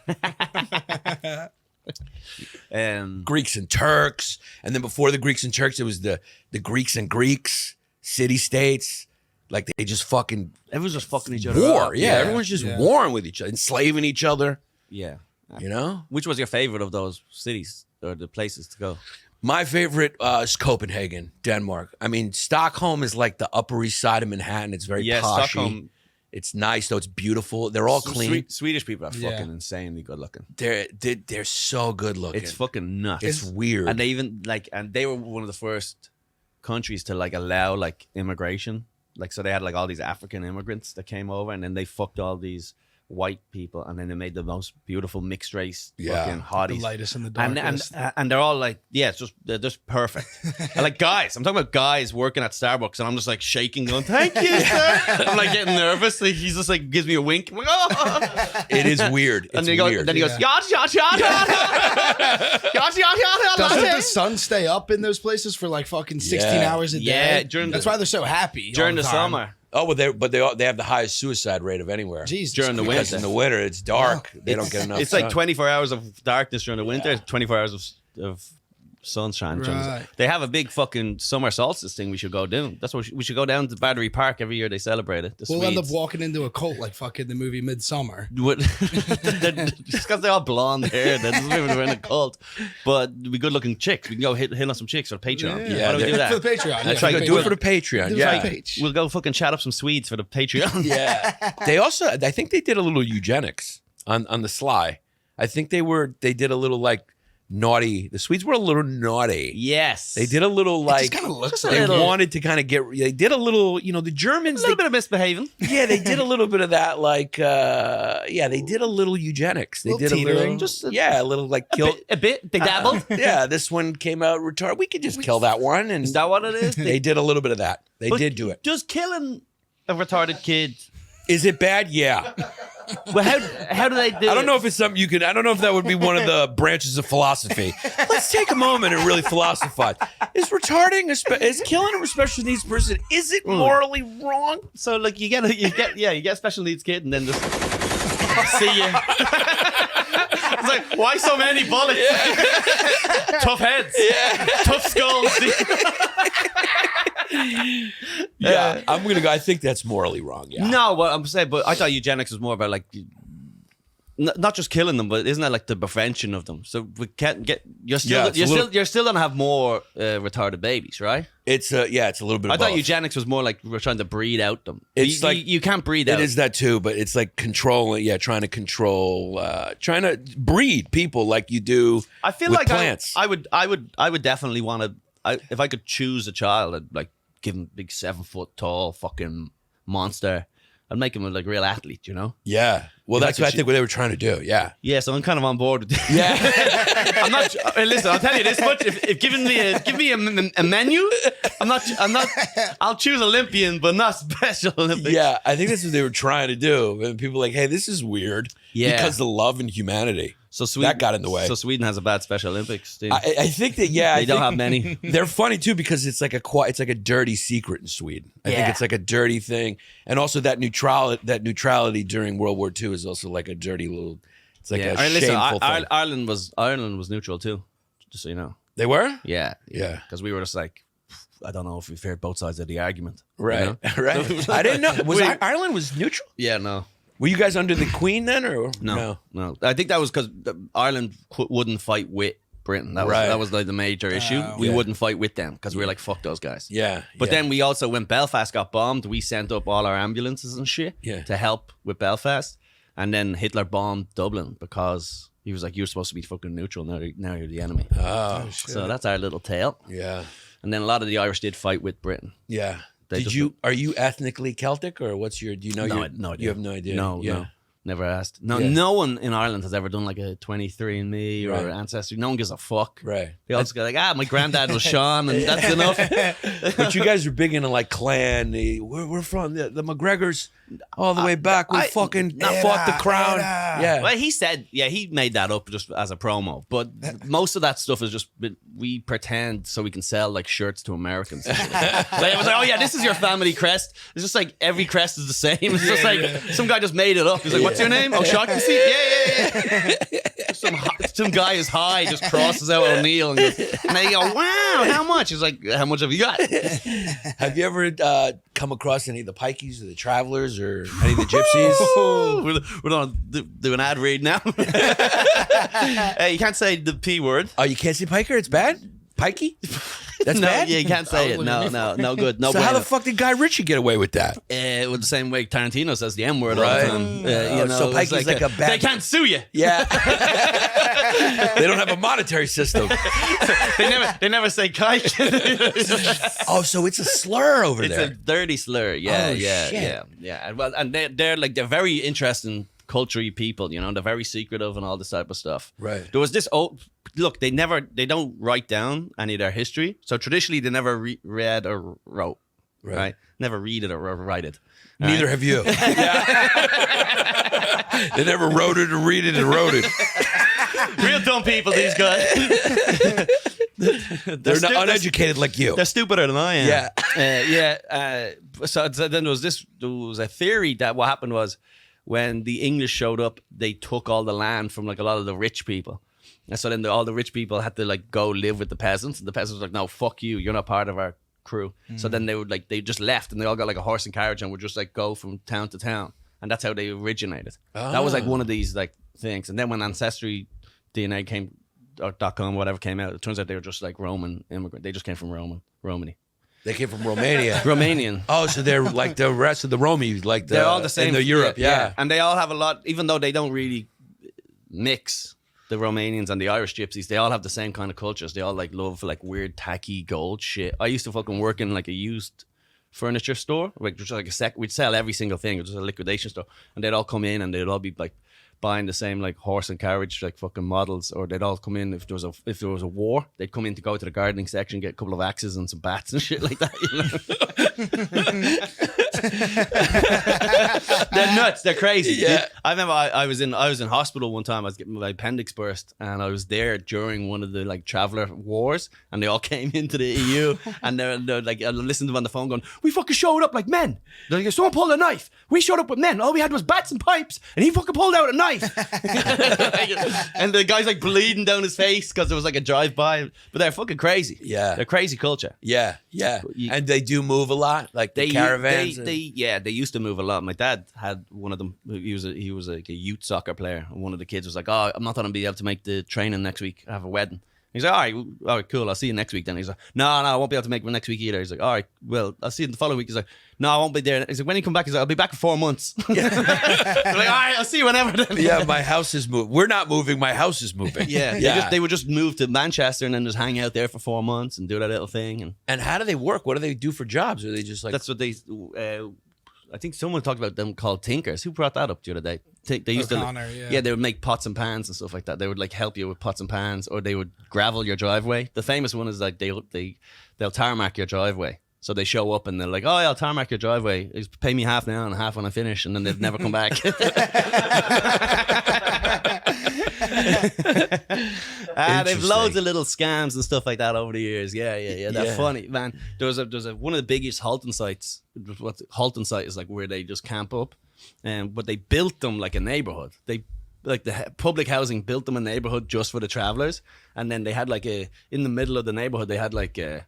Greeks and Turks. And then before the Greeks and Turks, it was the Greeks and Greeks, city-states. Like they just fucking Everyone's just fucking each other war. up. Yeah, everyone's just warring with each other, enslaving each other, Yeah. you know? Which was your favorite of those cities or the places to go? My favorite is Copenhagen, Denmark. I mean, Stockholm is like the Upper East Side of Manhattan. It's very Yeah, poshy. Stockholm. It's nice though. It's beautiful. They're all clean. Swedish people are Yeah. fucking insanely good looking. They're so good looking. It's fucking nuts. It's weird. And they even and they were one of the first countries to like allow like immigration. Like, so they had like all these African immigrants that came over, and then they fucked all these white people, and then they made the most beautiful mixed race fucking The hotties. lightest and the And, darkest. and they're all like, yeah, they're just perfect. And like guys, I'm talking about guys working at Starbucks, and I'm just like shaking, going, "Thank you, sir." I'm like getting nervous. Like, he's just like gives me a wink. I'm like, "Oh." It is weird. It's And weird. then he goes, "Yas yas yas yas yas yas Doesn't the yas." sun stay up in those places for like fucking 16 Yeah. hours a day? Yeah, during That's the- why they're so happy During all the time. summer, Oh, well, they have the highest suicide rate of anywhere. Jesus During the Christ. Because in the winter it's dark. They don't get enough. it's like sun. 24 hours of darkness during the winter, 24 hours of sunshine. Right. They have a big fucking summer solstice thing we should go do. That's what we should go down to Battery Park every year. They celebrate it. The We'll end up Swedes. walking into a cult like fucking the movie Midsummer. Just because they're all blonde hair, that doesn't mean we're in a cult. But we good looking chicks. We can go hit on some chicks for the Patreon. Yeah, Why don't we do that? For the Patreon. That's yeah, right. Do it for the Patreon. Do it Yeah. for the page. We'll go fucking chat up some Swedes for the Patreon. Yeah. They also, I think they did a little eugenics on the sly. I think they did a little like naughty. The Swedes were a little naughty. Yes. They did a little like kind of looks a they little- wanted to kind of get. They did a little. You know, the a Germans. little bit of misbehaving. Yeah, they did a little bit of that. Like, they did a little eugenics. They Little did a little, teetering. Just a- a little like kill. A bit. They dabbled. Yeah, this one came out retarded. We could just kill that one, and Is that what it is? they did a little bit of that. They But did do it. Just killing a retarded kid. Is it bad? Yeah. Well, how do they do I don't know if it's something you could. I don't know if that would be one of the branches of philosophy. Let's take a moment and really philosophize. Is retarding, is killing a special needs person, is it morally wrong? So like you get a special needs kid and then just see you. It's like, why so many bullets? Tough heads. Tough skulls. Yeah, I'm gonna go. I think that's morally wrong. Yeah. No, what I'm saying, but I thought eugenics was more about like not just killing them, but isn't that like the prevention of them? So we can't get you're still gonna have more retarded babies, right? It's a little bit. Of I thought both. eugenics was more like we're trying to breed out them. It's like you can't breed out. It is that too, but it's like controlling. Yeah, trying to control, trying to breed people like you do. I feel with like plants. I would definitely want to. If I could choose a child, I'd like give him a big 7 foot tall fucking monster. I'd make him a like real athlete, you know? Yeah. Well, You that's like what I to think what they were trying to do. Yeah. Yeah, so I'm kind of on board with it. Yeah. I'm not. Listen, I'll tell you this much: if give me a menu, I'm not. I'll choose Olympian, but not Special Olympics. Yeah. I think that's what they were trying to do. And people were like, hey, this is weird. Yeah. Because the love and humanity. So Sweden, That got in the way. So Sweden has a bad Special Olympics team. I think that they don't have many. They're funny too because it's like a dirty secret in Sweden. I think Yeah. it's like a dirty thing, and also that neutrality during World War II is also like a dirty little. It's like a shameful thing. Ireland was neutral too, just so you know. They were. Yeah, Yeah. because we were just like, I don't know if we've heard both sides of the argument. you Right. know? Right. I didn't know. Was Wait. Ireland was neutral? Yeah, no. Were you guys under the Queen then, or No. I think that was because Ireland wouldn't fight with Britain. Right. That was like the major issue. We Yeah. wouldn't fight with them because we were like, fuck those guys. Yeah. But yeah. then we also, when Belfast got bombed, we sent up all our ambulances and shit Yeah. to help with Belfast. And then Hitler bombed Dublin because he was like, you're supposed to be fucking neutral. Now you're the enemy. Oh. So that's our little tale. Yeah. And then a lot of the Irish did fight with Britain. Yeah. They Did just- you? Are you ethnically Celtic, or what's your? Do you know No, your? no idea. You have no idea. No, Yeah. no. Never asked. No, Yeah. no one in Ireland has ever done like a 23andMe or Right. Ancestry. No one gives a fuck. Right. They also go like, my granddad was Sean, and that's enough. But you guys are big into like clan. We're from the McGregors all the way back. We fucking fought the crown. Yeah. Well, he said, he made that up just as a promo. But most of that stuff is just we pretend so we can sell like shirts to Americans. Like, I was like, oh yeah, this is your family crest. It's just like every crest is the same. It's just like some guy just made it up. He's like, what's your name? Oh, Shaughnessy? Yeah. Some guy is high, just crosses out O'Neill, and they go, wow, how much? He's like, how much have you got? Have you ever come across any of the Pikeys or the Travelers or any of the Gypsies? We're going to do an ad read now. Hey, you can't say the P word. Oh, you can't say Piker? It's bad? Pikey? That's no, bad? you can't say it. No good. No So how bueno. the fuck did Guy Ritchie get away with that? With the same way Tarantino says the N word all Right. the time. So it's Pikey's like a bad- They can't sue you. Yeah. They don't have a monetary system. They never say kike. Oh, so it's a slur over It's there. a dirty slur. Yeah, Oh, yeah, shit. yeah. And well, and they're very interesting, culture-y people. You know, they're very secretive and all this type of stuff. Right. There was this. Look, they don't write down any of their history. So traditionally, they never read or wrote. Right. Never read it or write it. Neither have you. They never wrote it or read it and wrote it. Real dumb people, these guys. They're not uneducated like you. They're stupider than I am. Yeah. So then there was a theory that what happened was when the English showed up, they took all the land from like a lot of the rich people. And so then all the rich people had to like go live with the peasants. And the peasants were like, no, fuck you. You're not part of our crew. So then they just left and they all got like a horse and carriage and would just like go from town to town. And that's how they originated. That was like one of these like things. And then when Ancestry DNA came, or .com, whatever came out, it turns out they were just like Roman immigrant. They just came from Romany. They came from Romania. Romanian. Oh, so they're like the rest of the Romies, like They're all the same. in the Europe, yeah. And they all have a lot, even though they don't really mix, the Romanians and the Irish Gypsies, they all have the same kind of cultures. They all like love like weird tacky gold shit. I used to fucking work in like a used furniture store, like just like we'd sell every single thing. It was a liquidation store, and they'd all come in and they'd all be like buying the same like horse and carriage like fucking models, or they'd all come in if there was a war, they'd come in to go to the gardening section, get a couple of axes and some bats and shit like that. They're nuts. They're crazy. Yeah. I remember I was in hospital one time. I was getting my appendix burst, and I was there during one of the like traveller wars, and they all came into the EU, and they're like, I listened to them on the phone going, "We fucking showed up like men. They're like, someone pulled a knife. We showed up with men. All we had was bats and pipes, and he fucking pulled out a knife." And the guy's like bleeding down his face because there was like a drive-by. But they're fucking crazy. Yeah. They're crazy culture. Yeah. And they do move a lot, like the caravans. They used to move a lot. My dad had one of them. He was like a youth soccer player. And one of the kids was like, "Oh, I'm not going to be able to make the training next week. I have a wedding." He's like, all right, cool. I'll see you next week then. He's like, no, I won't be able to make it next week either. He's like, all right, well, I'll see you the following week. He's like, no, I won't be there. He's like, when you come back, he's like, I'll be back in 4 months. They're like, all right, I'll see you whenever then. Yeah, my house is moving. We're not moving. My house is moving. Yeah. They would just move to Manchester and then just hang out there for 4 months and do that little thing. And how do they work? What do they do for jobs? Are they just like... That's what they... I think someone talked about them called tinkers. Who brought that up the other day? They used O'Connor, to, they would make pots and pans and stuff like that. They would like help you with pots and pans, or they would gravel your driveway. The famous one is like they'll tarmac your driveway. So they show up and they're like, "Oh, yeah, I'll tarmac your driveway. Just pay me half now and half when I finish," and then they'd never come back. They've loads of little scams and stuff like that over the years. Yeah. They're funny, man. There's one of the biggest halting sites. What halting site is like where they just camp up, but they built them like a neighborhood. They like the public housing built them a neighborhood just for the travelers, and then they had like in the middle of the neighborhood they had like a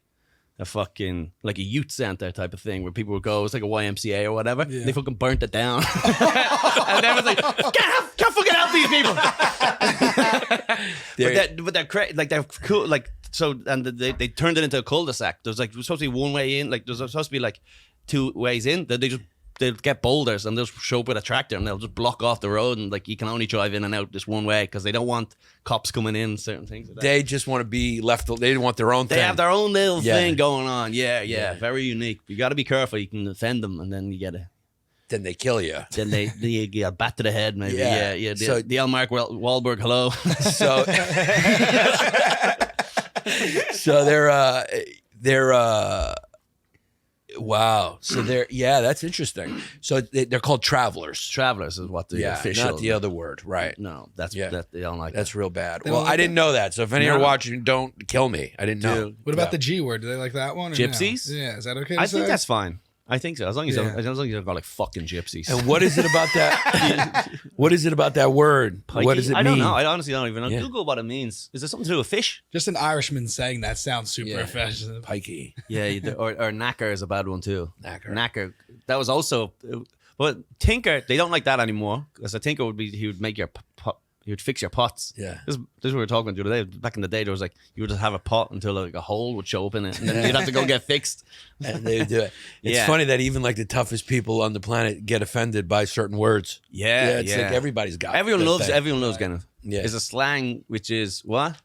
fucking like a youth center type of thing where people would go. It was like a YMCA or whatever. Yeah. They fucking burnt it down, and everyone's like, "Can't fucking help these people." but they're crazy. Like they're cool. Like so, and they turned it into a cul-de-sac. There was supposed to be one way in. Like there's supposed to be like 2 ways in. They'll get boulders and they'll show up with a tractor and they'll just block off the road, and like you can only drive in and out this one way because they don't want cops coming in, certain things like that. They just want to be left. They want their own thing. They have their own little thing going on. Yeah. Very unique. You got to be careful. You can offend them and then you get Then they kill you. Then they get a bat to the head maybe. Yeah. So the Elmark Wahlberg, hello. So they're wow. So that's interesting. So they're called travelers. Travelers is what the official. Not the other word, right? No, that they don't like. That's that. real bad. Well, I didn't know that. So if any are watching, don't kill me. I didn't know. What about the G word? Do they like that one? Or Gypsies? No? Yeah, is that okay? I think that's fine. I think so. As long as you don't go like fucking gypsies. And what is it about that? What is it about that word? Pikey? What does it mean? I don't know. I honestly don't even know. Yeah. Google what it means. Is there something to do with fish? Just an Irishman saying that sounds super offensive. Pikey. Yeah, or knacker is a bad one too. Knacker. That was also, but tinker. They don't like that anymore because a tinker would make your He would fix your pots. Yeah. This is what we were talking the other day. Back in the day, there was like, you would just have a pot until like a hole would show up in it, and then you'd have to go get fixed. And they would do it. It's funny that even like the toughest people on the planet get offended by certain words. Yeah, It's like everybody's got Everyone that loves thing. kind of. Yeah. It's a slang which is what?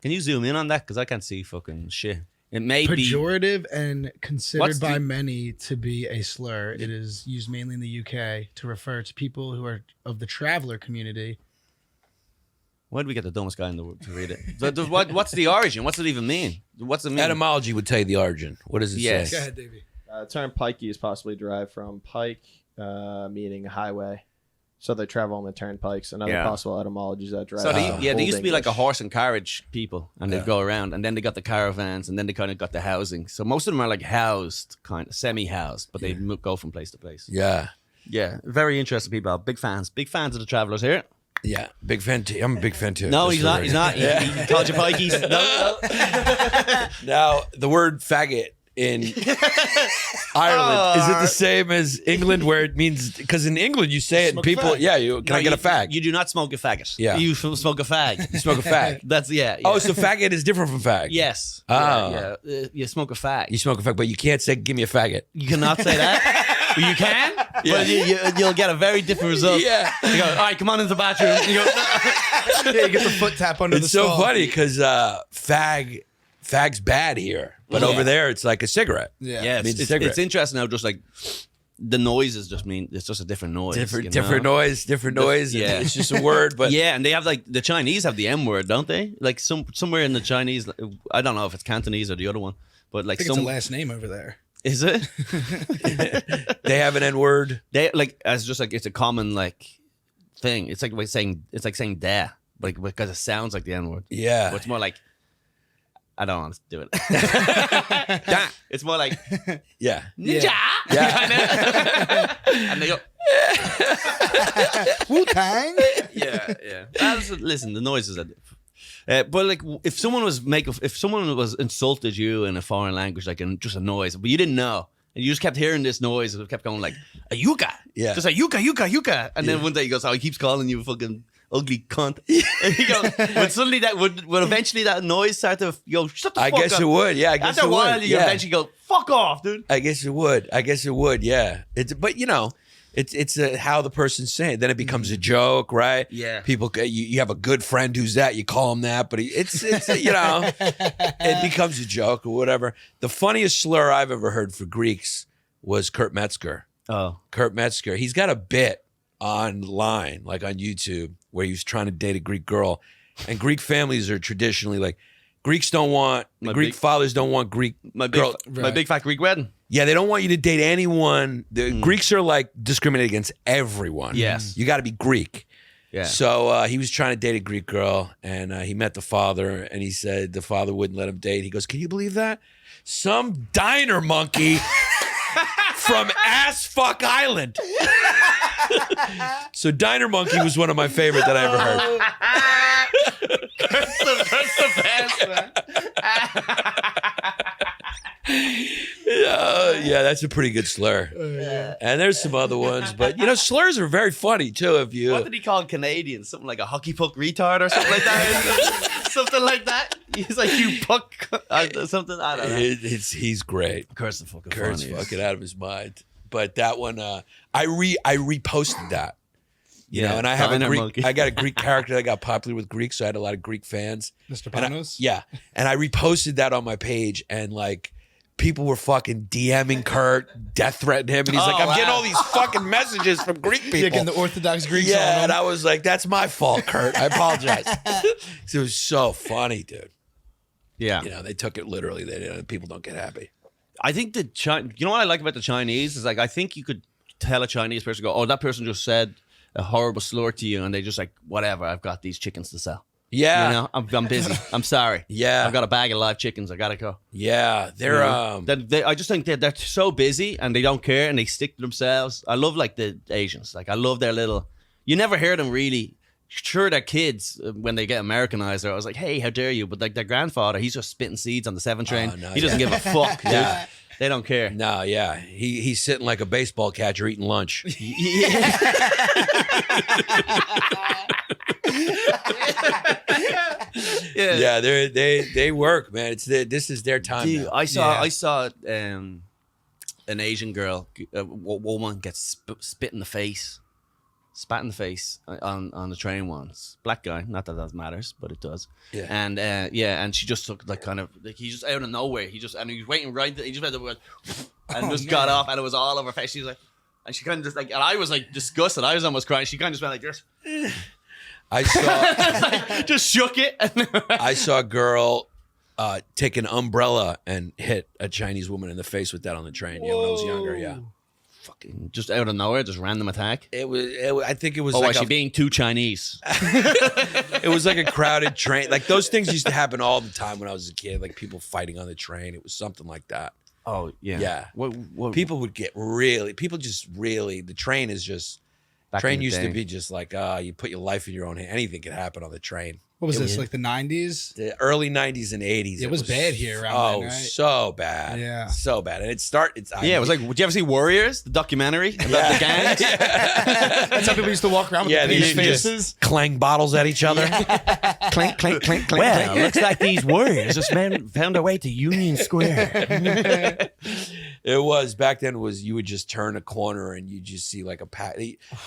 Can you zoom in on that? Because I can't see fucking shit. It may be Pejorative and considered What's by the- many to be a slur. It is used mainly in the UK to refer to people who are of the traveler community. Why did we get the dumbest guy in the world to read it? What's the origin? What's it even mean? What's it mean? Etymology would tell you the origin. What does it Yes. say? Go ahead, Davey. The term pikey is possibly derived from pike, meaning highway. So they travel on the turnpikes. And other Yeah. possible etymologies that derive So from they Old used to be like a English. horse and carriage people, and they'd go around, and then they got the caravans, and then they kind of got the housing. So most of them are like housed, kind of semi-housed, but they go from place to place. Yeah. Yeah, very interesting people. Big fans of the travelers here. Yeah. Big fan too. I'm a big fan too. No, Just he's for not. the He's record. not. He called you pikeys. No. Now, the word faggot in Ireland, is it the same as England where it means, because in England you say it and Smoke people, fag. can No, I get a fag? You do not smoke a faggot. Yeah. You smoke a fag. You smoke a fag. That's yeah. Oh, so faggot is different from fag. yes. Oh. Yeah. You smoke a fag. You smoke a fag, but you can't say, give me a faggot. You cannot say that. Well, you can, but you'll get a very different result. Yeah. You go, all right, come on into the bathroom. You go, Yeah, you get the foot tap under the It's so stall. funny because fag's bad here, but Yeah. over there it's like a cigarette. Yeah. yeah, means it's cigarette. interesting how just like the noises just mean it's just a different noise. Different you know? noise. Yeah. It's just a word, but Yeah, and they have like the Chinese have the M word, don't they? Like somewhere in the Chinese, I don't know if it's Cantonese or the other one, but like I think it's a last name over there. is it? they have an N word. They like as just like it's a common like thing. It's like saying da, like because it sounds like the N word. Yeah. But it's more like I don't want to do it. Da. It's more like Yeah. ninja. Yeah. And they go Wu-Tang? yeah. Listen, the noises are. But like, if someone was insulted you in a foreign language, like in just a noise, but you didn't know, and you just kept hearing this noise, and it kept going like a yuka, Yeah. just like yuka, and then one day he goes, oh, he keeps calling you a fucking ugly cunt. And he goes, but suddenly that would eventually that noise start to go, shut the I fuck guess up. it would. Yeah, I guess After it a while, would. you Yeah. eventually go, fuck off, dude. I guess it would. Yeah. But you know, it's how the person's saying it. Then it becomes a joke, right? Yeah. People, you have a good friend who's that. You call him that, but it's you know, it becomes a joke or whatever. The funniest slur I've ever heard for Greeks was Kurt Metzger. Oh, Kurt Metzger. He's got a bit online, like on YouTube, where he was trying to date a Greek girl, and Greek families are traditionally like Greeks don't want Greek fathers don't want Greek my girl. big fat Greek wedding. Yeah, they don't want you to date anyone. The Greeks are like discriminated against everyone. Yes. You got to be Greek. Yeah. So he was trying to date a Greek girl, and he met the father, and he said the father wouldn't let him date. He goes, "Can you believe that? Some diner monkey from Ass Fuck Island." So Diner Monkey was one of my favorite that I ever heard. That's the best, man. Yeah, that's a pretty good slur. And there's some other ones, but you know, slurs are very funny too. If you What did he call Canadians? Something like a hockey puck retard or something like that? Something like that? He's like, you puck something. I don't know. he's great. Kurt's the fucking Kurt's funniest. fucking out of his mind. But that one, I reposted that. You know, and I have Diner a Greek. Monkey. I got a Greek character that got popular with Greeks, so I had a lot of Greek fans. Mr. And Panos? yeah, and I reposted that on my page, and like people were fucking DMing Kurt, death threatening him, and he's like, Oh, "I'm getting wow. all these fucking messages from Greek people." Yeah, getting the Orthodox Greeks Yeah, on and them. I was like, "That's my fault, Kurt. I apologize." It was so funny, dude. Yeah. You know, they took it literally. People don't get happy. I think you know what I like about the Chinese is like, I think you could tell a Chinese person, go, oh, that person just said a horrible slur to you, and they just like, whatever, I've got these chickens to sell. Yeah, You know, I'm busy. I'm sorry. Yeah. I've got a bag of live chickens. I gotta go. yeah. They're You know? I just think they're so busy and they don't care and they stick to themselves. I love like the Asians. Like I love their little. You never hear them really. Sure, their kids when they get Americanized, I was like, "Hey, how dare you?" But like their grandfather, he's just spitting seeds on the 7 train. Oh, no, he doesn't yeah. give a fuck, dude. Yeah. They don't care. No, yeah. He's sitting like a baseball catcher eating lunch. Yeah, they work, man. This is their time. Dude, now. I saw an Asian girl, a woman get spat in the face on the train once. Black guy, not that matters, but it does. Yeah. And she just took like kind of like he just out of nowhere. He was waiting right. He just went and just got off, and it was all over her face. She was like, and she kind of just like, and I was like disgusted. I was almost crying. She kind of just went like this. I saw Just shook it. I saw a girl take an umbrella and hit a Chinese woman in the face with that on the train. Yeah, when I was younger. Yeah, Fucking just out of nowhere, just random attack. it was. I think it was. Oh, like was she being too Chinese? It was like a crowded train. Like those things used to happen all the time when I was a kid. Like people fighting on the train. It was something like that. Oh yeah. Yeah. What People would get really. People just really. The train is just. back in Train the used day. to be just like, you put your life in your own hand. Anything could happen on the train. What was this, like the 90s? The early 90s and 80s. It was bad here around then, right? so bad. Yeah. So bad. And it was like, would you ever see Warriors, the documentary about the gangs? That's how people used to walk around with Yeah, the they police used to faces. just clang bottles at each other. Clink, clink, clink, clink. Well, looks like these Warriors just found their way to Union Square. It was back then. You would just turn a corner and you just see like a pack.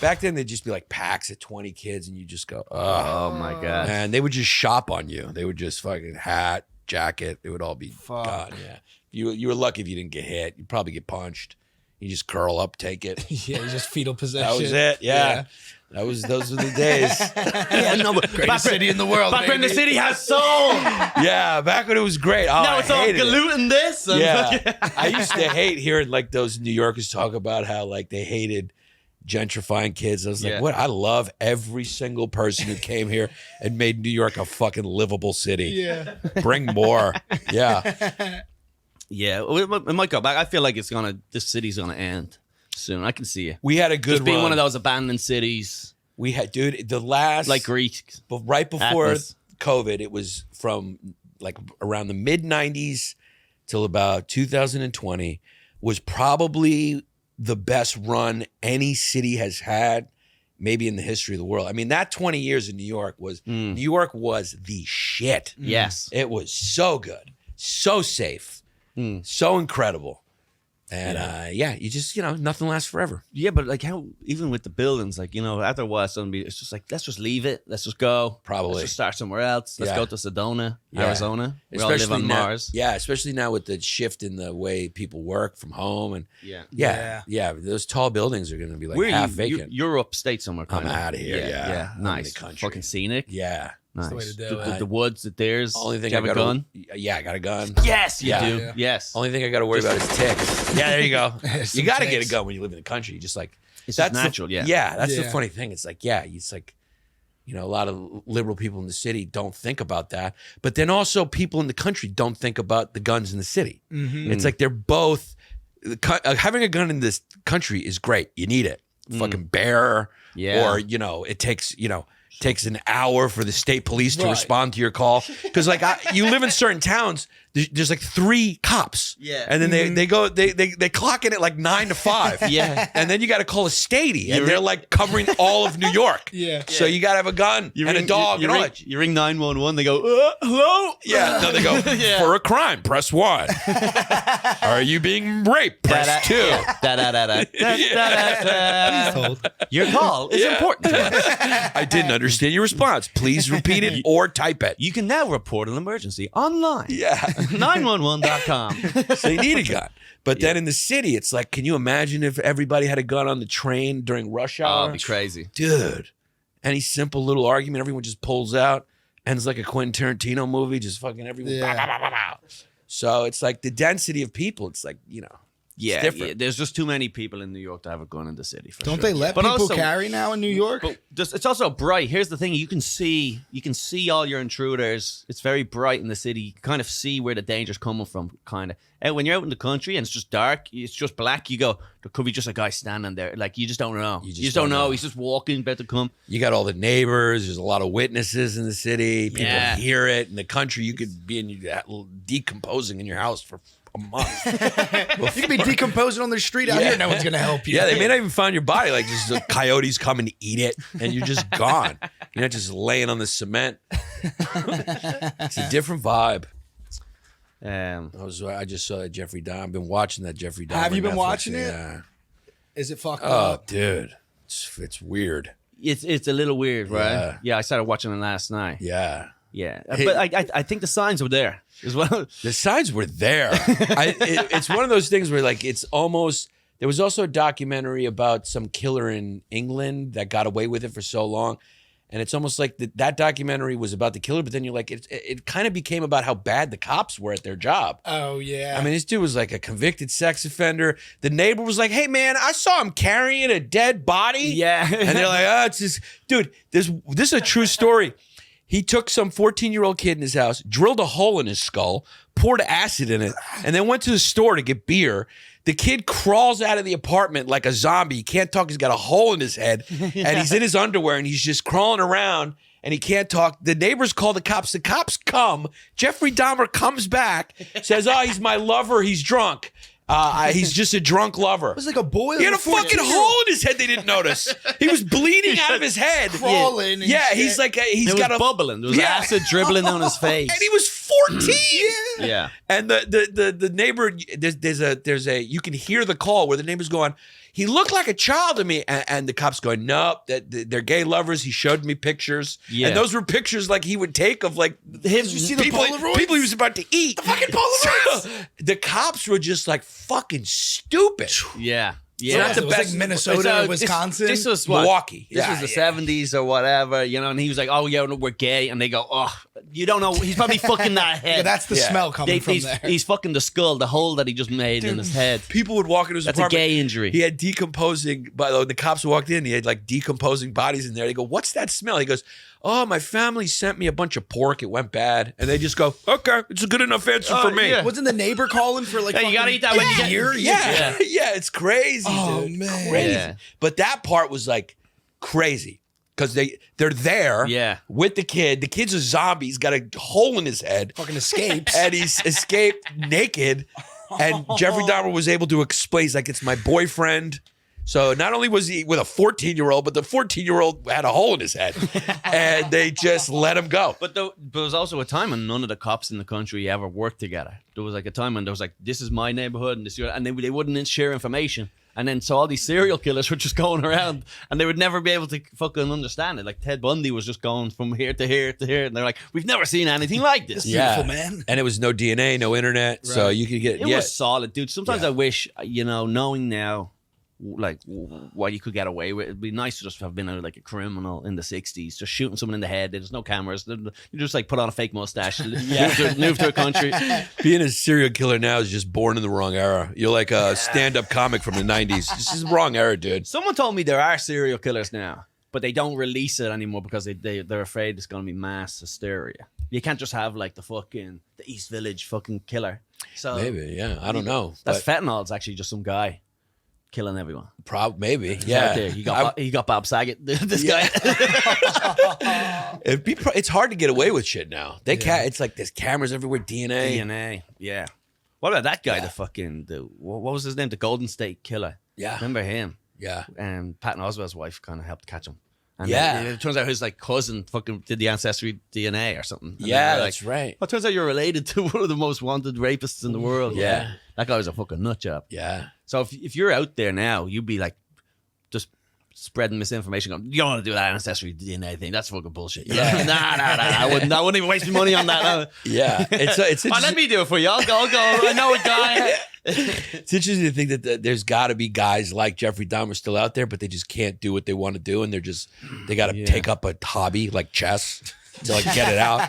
Back then they'd just be like packs of 20 kids and you just go, Oh my god. and they would just shop on you. They would just fucking hat, jacket. It would all be gone. Yeah, you were lucky if you didn't get hit. You'd probably get punched. You just curl up, take it. Yeah, just fetal possession. That was it. Yeah. Those were the days. Yeah, no, but Greatest city in the world, back when the baby. city has soul. Yeah, back when it was great. Oh, Now I it's all hated it. gluten this. And Yeah, I used to hate hearing like those New Yorkers talk about how like they hated gentrifying kids. I was like, Yeah. what? I love every single person who came here and made New York a fucking livable city. Yeah. Bring more. Yeah. Yeah, it might go back. I feel like this city's gonna end soon. I can see it. We had a good Just being run. one of those abandoned cities, We had, dude, the last like Greece. but right before Atlas. COVID, it was from like around the mid 90s till about 2020 was probably the best run any city has had maybe in the history of the world. I mean, that 20 years in New York was the shit. Yes. It was so good, so safe, so incredible. And you just, nothing lasts forever. Yeah, but like how even with the buildings, like after a while, it's just like let's just leave it. Let's just go. Probably. Let's just start somewhere else. Let's Yeah. go to Sedona, Yeah. Arizona. We all live on now, Mars. Yeah, especially now with the shift in the way people work from home. And Yeah. yeah, those tall buildings are going to be like Where half are you? vacant. You're upstate somewhere. I'm Kind of. outta here, yeah. I'm in Nice. the country. Fucking scenic. Yeah. Nice. the way to do the, it. the woods, the deers. Only thing do you I have got a gun? I got a gun. Yes, you Yeah. do. Yeah. Yes. Only thing I got to worry about is ticks. Yeah, there you go. You Some got to get a ticks. gun when you live in the country. Just like It's that's just natural. Yeah. Yeah, that's the Yeah. funny thing. It's like it's like a lot of liberal people in the city don't think about that, but then also people in the country don't think about the guns in the city. Mm-hmm. It's like they're both having a gun in this country is great. You need it. Fucking bear. Yeah. Or it takes an hour for the state police to Right. respond to your call because you live in certain towns. There's like 3 cops. Yeah. And then they go they clock in at like 9 to 5. Yeah. And then you got to call a statey, and they're like covering all of New York. Yeah. So you got to have a gun and a dog and all that. You ring 911. They go, hello. Yeah. No, they go Yeah. for a crime. Press 1. Are you being raped? Press 2. Your call is important to us. I didn't understand your response. Please repeat it or type it. You can now report an emergency online. Yeah. 911.com. So you need a gun. But then in the city, it's like, can you imagine if everybody had a gun on the train during rush Oh, hour? it'd be crazy. Dude, any simple little argument, everyone just pulls out. And it's like a Quentin Tarantino movie, just fucking everyone. Yeah. Bah, bah, bah, bah, bah. So it's like the density of people. It's like, Yeah, different. yeah, there's just too many people in New York to have a gun in the city. For Don't sure. they let But people also- carry now in New York? But it's also bright. Here's the thing: you can see all your intruders. It's very bright in the city. You can kind of see where the danger's coming from. Kind of. And when you're out in the country and it's just dark, it's just black. You go, there could be just a guy standing there. Like you just don't know. You just don't know. He's just walking, about to come. you got all the neighbors. There's a lot of witnesses in the city. People Yeah. hear it. In the country, you could be decomposing in your house for a month. You could be decomposing on the street out here. No one's gonna help you. Yeah, they may not even find your body. Like just the coyotes come and eat it, and you're just gone. You're not just laying on the cement. It's a different vibe. I just saw that Jeffrey Dahmer. I've been watching that Jeffrey Dahmer. Have you been Netflix. watching it? Yeah. Is it fucked Oh, up? dude, it's weird. It's a little weird, right? Yeah. Yeah, I started watching it last night. Yeah. Yeah, but I think the signs were there as well. The signs were there. It's one of those things where like it's almost. There was also a documentary about some killer in England that got away with it for so long, and it's almost like that documentary was about the killer, but then you're like it kind of became about how bad the cops were at their job. Oh yeah. I mean, this dude was like a convicted sex offender. The neighbor was like, "Hey man, I saw him carrying a dead body." Yeah, and they're like, "Oh, it's just dude. This is a true story." He took some 14-year-old kid in his house, drilled a hole in his skull, poured acid in it, and then went to the store to get beer. The kid crawls out of the apartment like a zombie. He can't talk. He's got a hole in his head, and he's in his underwear, and he's just crawling around, and he can't talk. The neighbors call the cops. The cops come. Jeffrey Dahmer comes back, says, "Oh, he's my lover. He's drunk. He's just a drunk lover." It was like a boy. He had a fucking hole in his head. They didn't notice. He was bleeding out of his head. Crawling. And Yeah, shit. he's like he's it got was a bubbling. There was Yeah. acid dribbling down his face. and he was 14. Yeah. And the neighbor, there's a you can hear the call where the neighbor's going, "He looked like a child to me," and the cops going, "Nope, they're gay lovers. He showed me pictures, Yeah. and those were pictures like he would take of like him, Did you see the people Polaroids? he was about to eat. The fucking Polaroids. So, the cops were just like fucking stupid. Yeah. So Yeah. that's the it was best- like Minnesota, So Wisconsin. This was what? Milwaukee. This Yeah, was the yeah. 70s or whatever, you know, and he was like, "Oh, yeah, no, we're gay." And they go, "Oh, you don't know. He's probably fucking that head." yeah, that's the Yeah. smell coming from he's, there. he's fucking the skull, the hole that he just made in his head. People would walk into his That's a apartment. gay injury. He had decomposing. By the way, the cops walked in. He had like decomposing bodies in there. They go, "What's that smell?" He goes, "Oh, my family sent me a bunch of pork. It went bad." And they just go, "Okay, it's a good enough answer for me." yeah. Wasn't the neighbor calling for like? Hey, you gotta fucking eat that when you get beer? Yeah, yeah, it's crazy. Oh, dude. man. Crazy. Yeah. But that part was like crazy because they're there Yeah. with the kid. The kid's a zombie. He's got a hole in his head. Fucking escapes. And he's escaped naked. And Jeffrey Dahmer was able to explain, he's like, "It's my boyfriend." So not only was he with a 14-year-old, but the 14-year-old had a hole in his head. And they just let him go. But there was also a time when none of the cops in the country ever worked together. There was like a time when there was like, "This is my neighborhood," and they wouldn't share information. And then so all these serial killers were just going around, and they would never be able to fucking understand it. Like Ted Bundy was just going from here to here to here, and they're like, "We've never seen anything like this." Beautiful man. And it was no DNA, no internet. So Right. you could get, It yeah. was solid, dude. Sometimes I wish, knowing now, like what you could get away with. It'd be nice to just have been like a criminal in the 60s, just shooting someone in the head. There's no cameras. You just like put on a fake mustache, move to a country. Being a serial killer now is just born in the wrong era. You're like a stand-up comic from the 90s. This is the wrong era, dude. Someone told me there are serial killers now, but they don't release it anymore because they're afraid it's going to be mass hysteria. You can't just have like the East Village fucking killer. So Maybe, yeah. I don't know. that's But fentanyl. It's actually just some guy killing everyone. maybe, Right yeah. there. He got Bob Saget. This guy. It's hard to get away with shit now. It's like there's cameras everywhere, DNA. DNA. Yeah. What about that guy? What was his name? The Golden State Killer. Yeah. Remember him? Yeah. And Patton Oswalt's wife kind of helped catch him. And Yeah. it turns out his like cousin fucking did the ancestry DNA or something. And Yeah, they were that's right. Well, it turns out you're related to one of the most wanted rapists in the world. Yeah. That guy was a fucking nut job. Yeah. So if you're out there now, you'd be like just spreading misinformation. Going, "You don't want to do that ancestry DNA thing. That's fucking bullshit." Yeah. Nah. I wouldn't even waste my money on that. No. Yeah. It's Oh, let interesting. me do it for you. I'll go. I know a guy. It's interesting to think that there's got to be guys like Jeffrey Dahmer still out there, but they just can't do what they want to do, and they got to take up a hobby like chess to like get it out.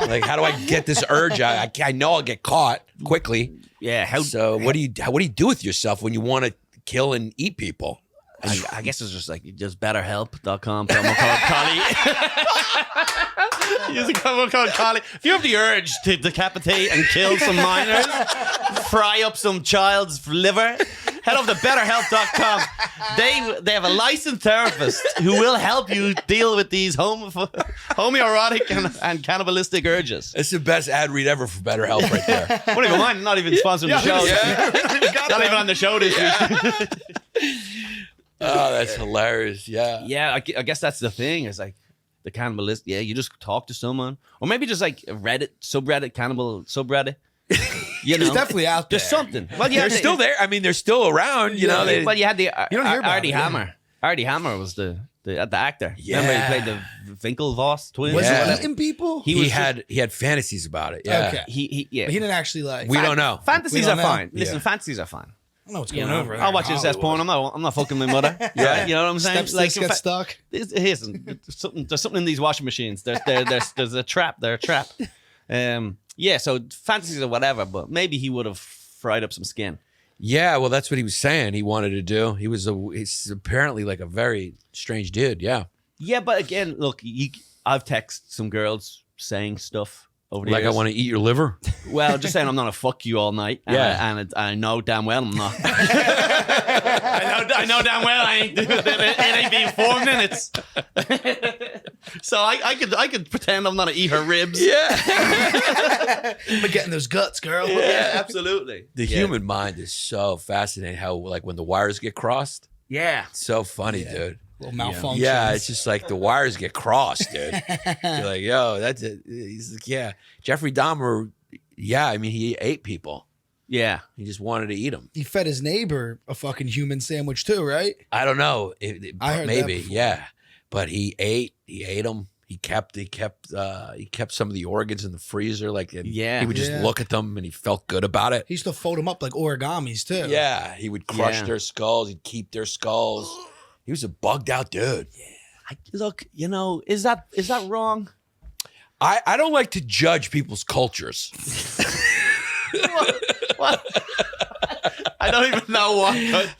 Like, how do I get this urge out? I know I'll get caught quickly. Yeah. So what do you do with yourself when you want to kill and eat people? I guess it's just like just betterhelp.com promo code Collie. Use a promo code Collie. If you have the urge to decapitate and kill some minors, fry up some child's liver, head over to betterhelp.com. They have a licensed therapist who will help you deal with these homoerotic and cannibalistic urges. It's the best ad read ever for BetterHelp right there. Won't even mind. Not even sponsoring the show. Not even on the show this week. Oh, that's hilarious. Yeah. Yeah, I guess that's the thing. Is like the cannibalist. Yeah, you just talk to someone, or maybe just like Reddit subreddit, cannibal subreddit. You know, It's definitely out there. there's something. Well, yeah, They're still there. I mean, they're still around. You know. Well, you had the You don't hear about Artie it, Hammer. Artie Hammer was the actor. Yeah. Remember he played the Winklevoss twins. Was Yeah. he eating people? He had fantasies about it. Yeah. Okay. Yeah. But he didn't actually like. We don't know. Fantasies We don't are know. fine. Listen, Yeah. fantasies are fine. I don't know what's You going know, over there. I'll watch in incest porn. Hollywood. I'm not fucking my mother. Yeah. Right? You know what I'm saying? Stepsis get stuck. There's something in these washing machines. There's a trap. They're a trap. Yeah. So fantasies or whatever, but maybe he would have fried up some skin. Yeah, well, that's what he was saying. He wanted to do. He's apparently like a very strange dude. Yeah, Yeah, but again, look, I've texted some girls saying stuff over the like years. I want to eat your liver. Well, just saying I'm not gonna fuck you all night. Yeah. and I know damn well I'm not. I know damn well I ain't. It ain't been 4 minutes. So I could pretend I'm not gonna eat her ribs. Yeah, But getting those guts, girl. Yeah, absolutely. the human mind is so fascinating. How like when the wires get crossed, Yeah. it's so funny, dude. Little malfunctions. Yeah, it's just like the wires get crossed, dude. You're like, yo, that's it. He's like, yeah, Jeffrey Dahmer. Yeah, I mean, he ate people. Yeah. He just wanted to eat them. He fed his neighbor a fucking human sandwich too, right? I don't know. I heard that maybe, before. yeah. But he ate them. He kept some of the organs in the freezer. Like, and Yeah. he would just Yeah. look at them and he felt good about it. He used to fold them up like origamis too. Yeah, he would crush Yeah. their skulls. He'd keep their skulls. He was a bugged out dude. Look, you know, is that wrong? I don't like to judge people's cultures. What? I don't even know what.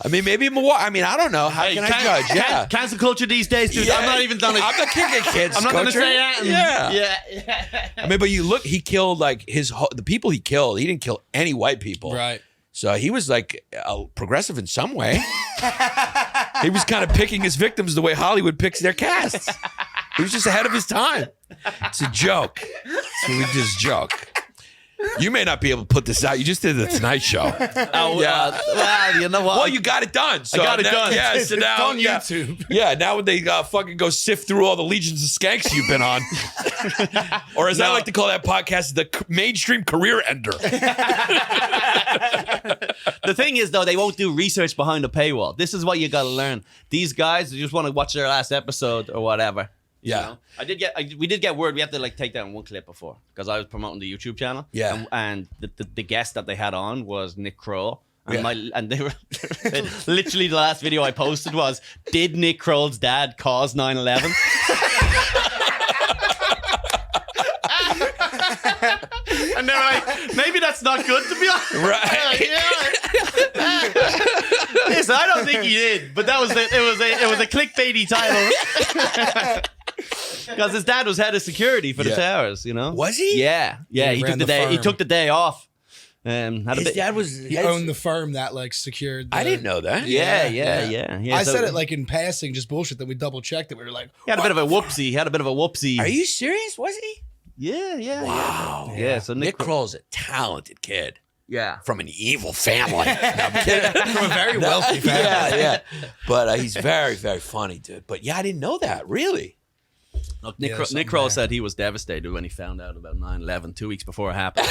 I mean, maybe more. I mean, I don't know. How can I judge? Yeah. Cancel culture these days, dude. Yeah. I'm not even done. I'm not kicking kids. I'm not going to culture. say that. Yeah. Yeah. I mean, but you look. He killed like the people he killed. He didn't kill any white people. Right. So he was like progressive in some way. He was kind of picking his victims the way Hollywood picks their casts. He was just ahead of his time. It's a joke. So we just joke. You may not be able to put this out. You just did the Tonight Show. Oh, Yeah. well, you know what? Well, you got it done. So I got it now- done. Yeah, It's so now on yeah. YouTube. Yeah, now when they fucking go sift through all the legions of skanks you've been on, or as I like to call that podcast, the mainstream career ender. The thing is, though, they won't do research behind the paywall. This is what you got to learn. These guys, they just want to watch their last episode or whatever. You Yeah. know? We did get word. We have to like take down one clip before because I was promoting the YouTube channel. Yeah. And the guest that they had on was Nick Kroll. And, Yeah. and they were literally the last video I posted was, did Nick Kroll's dad cause 9/11? And they're like, maybe that's not good to be honest. Right. Listen, I don't think he did, but it was a clickbaity title. Because his dad was head of security for the Yeah. towers, you know. Was he? Yeah. He He ran took the the day. He firm. took the day off. Had a His bit. dad was. He owned the firm that like secured. I didn't know that. Yeah. I So said it like in passing, just bullshit. That we double checked it. We were like, he had a bit of a whoopsie. Are you serious? Was he? Yeah. Wow. Yeah. So Nick Kroll's a talented kid Yeah. from an evil family. No, I'm kidding. from a very wealthy family. Yeah. But he's very, very funny, dude. But yeah, I didn't know that. Really? Look, Yeah, there's Nick something Kroll there. said he was devastated when he found out about 9/11 2 weeks before it happened.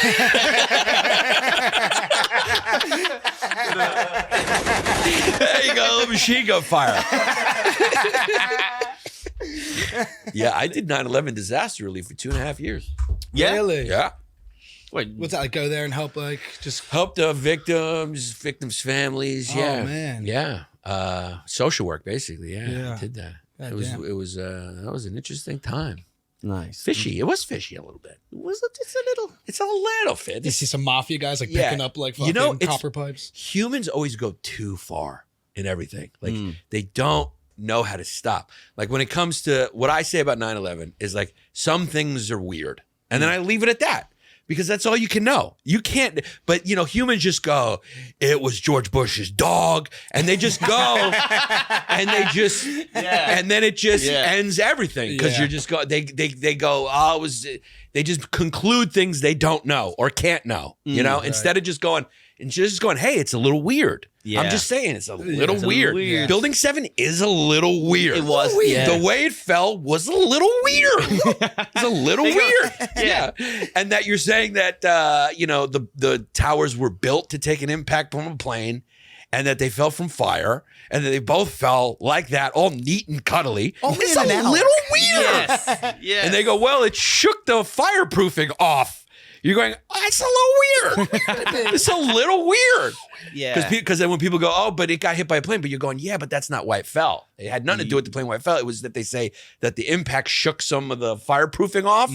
There you go, machine gun fire. Yeah, I did 9/11 disaster relief for 2.5 years. Yeah. Really? Yeah. Wait, What's that? Like go there and help like just. Help the victims' families. Oh, Yeah. man. Yeah. Social work, basically. Yeah. Yeah. I did that. God It was damn. that was an interesting time. nice. Fishy. It was fishy a little bit. Was it just a little? It's a little fit. You see some mafia guys like Yeah. picking up like You fucking know, it's- copper pipes. Humans always go too far in everything. Like they don't know how to stop. Like when it comes to what I say about 9/11 is like some things are weird. And then I leave it at that because that's all you can know. You can't, but humans just go, it was George Bush's dog. And they just go and they just, and then it just ends everything. Cause you're just go, they go, oh, it was, they just conclude things they don't know or can't know, instead of just going, hey, it's a little weird. Yeah. I'm just saying, it's a little weird. Building 7 is a little weird. It was. The way it fell was a little weird. It's a little weird. Yeah. And that you're saying that, the towers were built to take an impact from a plane and that they fell from fire and that they both fell like that, all neat and cuddly. It's a little weird. Yes. And they go, well, it shook the fireproofing off. You're going, oh, it's a little weird. It's a little weird. Yeah. Because then when people go, oh, but it got hit by a plane, but you're going, yeah, but that's not why it fell. It had nothing to do with the plane why it fell. It was that they say that the impact shook some of the fireproofing off,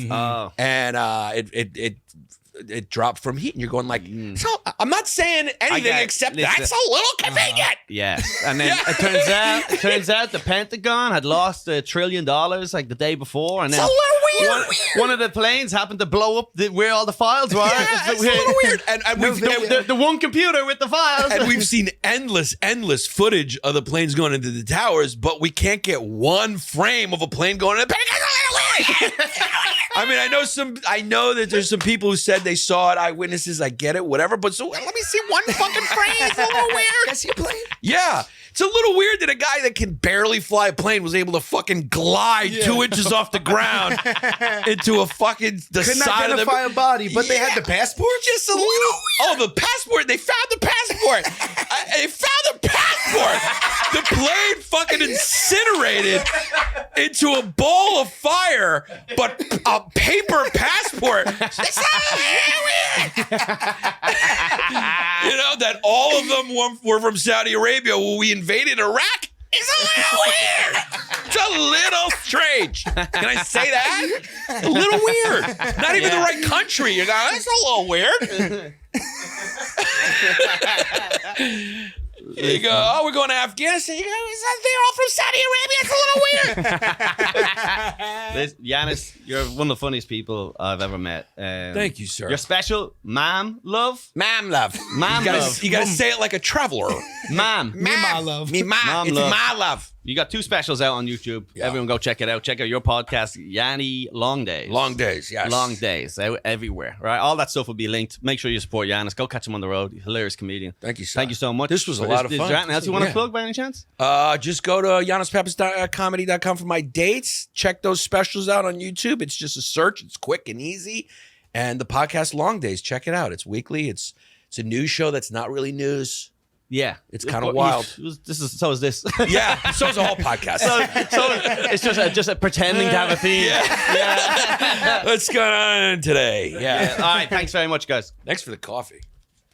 and it dropped from heat. And you're going like, so I'm not saying anything except that's a little convenient. Yes. And then it turns out the Pentagon had lost $1 trillion like the day before, and then it's a little weird. One of the planes happened to blow up where all the files were. Yeah, it's a little weird. And we've the one computer with the files. And we've seen endless footage of the planes going into the towers, but we can't get one frame of a plane going into the Pentagon. I mean, I know that there's some people who said they saw it, eyewitnesses. I get it, whatever. But so let me see one fucking frame. It's a little weird. I see a plane. Yeah. It's a little weird that a guy that can barely fly a plane was able to fucking glide 2 inches off the ground into a fucking Couldn't identify a body, but they had the passport? Just a little. Oh, the passport. They found the passport. They found the passport. The plane fucking incinerated into a ball of fire, but a paper passport. It's weird. That all of them were from Saudi Arabia when we invaded Iraq. It's a little weird. It's a little strange. Can I say that? A little weird. Not even the right country. You go, that's a little weird. You go, oh, we're going to Afghanistan. You go, they're all from Saudi Arabia. It's a little weird. Yannis, you're one of the funniest people I've ever met. Thank you, sir. You're special. Ma'am love. Ma'am love. Ma'am love. You got to say it like a traveler. Ma'am. Me, my love. Me, Mom it's love. my love. You got 2 specials out on YouTube. Yeah. Everyone go check it out. Check out your podcast, Yanni Long Days. Long days, yes. Long Days, out everywhere, right? All that stuff will be linked. Make sure you support Yannis. Go catch him on the road. Hilarious comedian. Thank you, sir. Thank you so much. This was a lot of fun. Is there anything else you want to plug by any chance? Just go to yannispappas.comedy.com for my dates. Check those specials out on YouTube. It's just a search. It's quick and easy. And the podcast Long Days, check it out. It's weekly. It's a news show that's not really news. Yeah, it's kind of wild. So is this. Yeah, so is the whole podcast. So it's just a pretending to have a theme. Yeah. What's going on today? Yeah. All right, thanks very much, guys. Thanks for the coffee.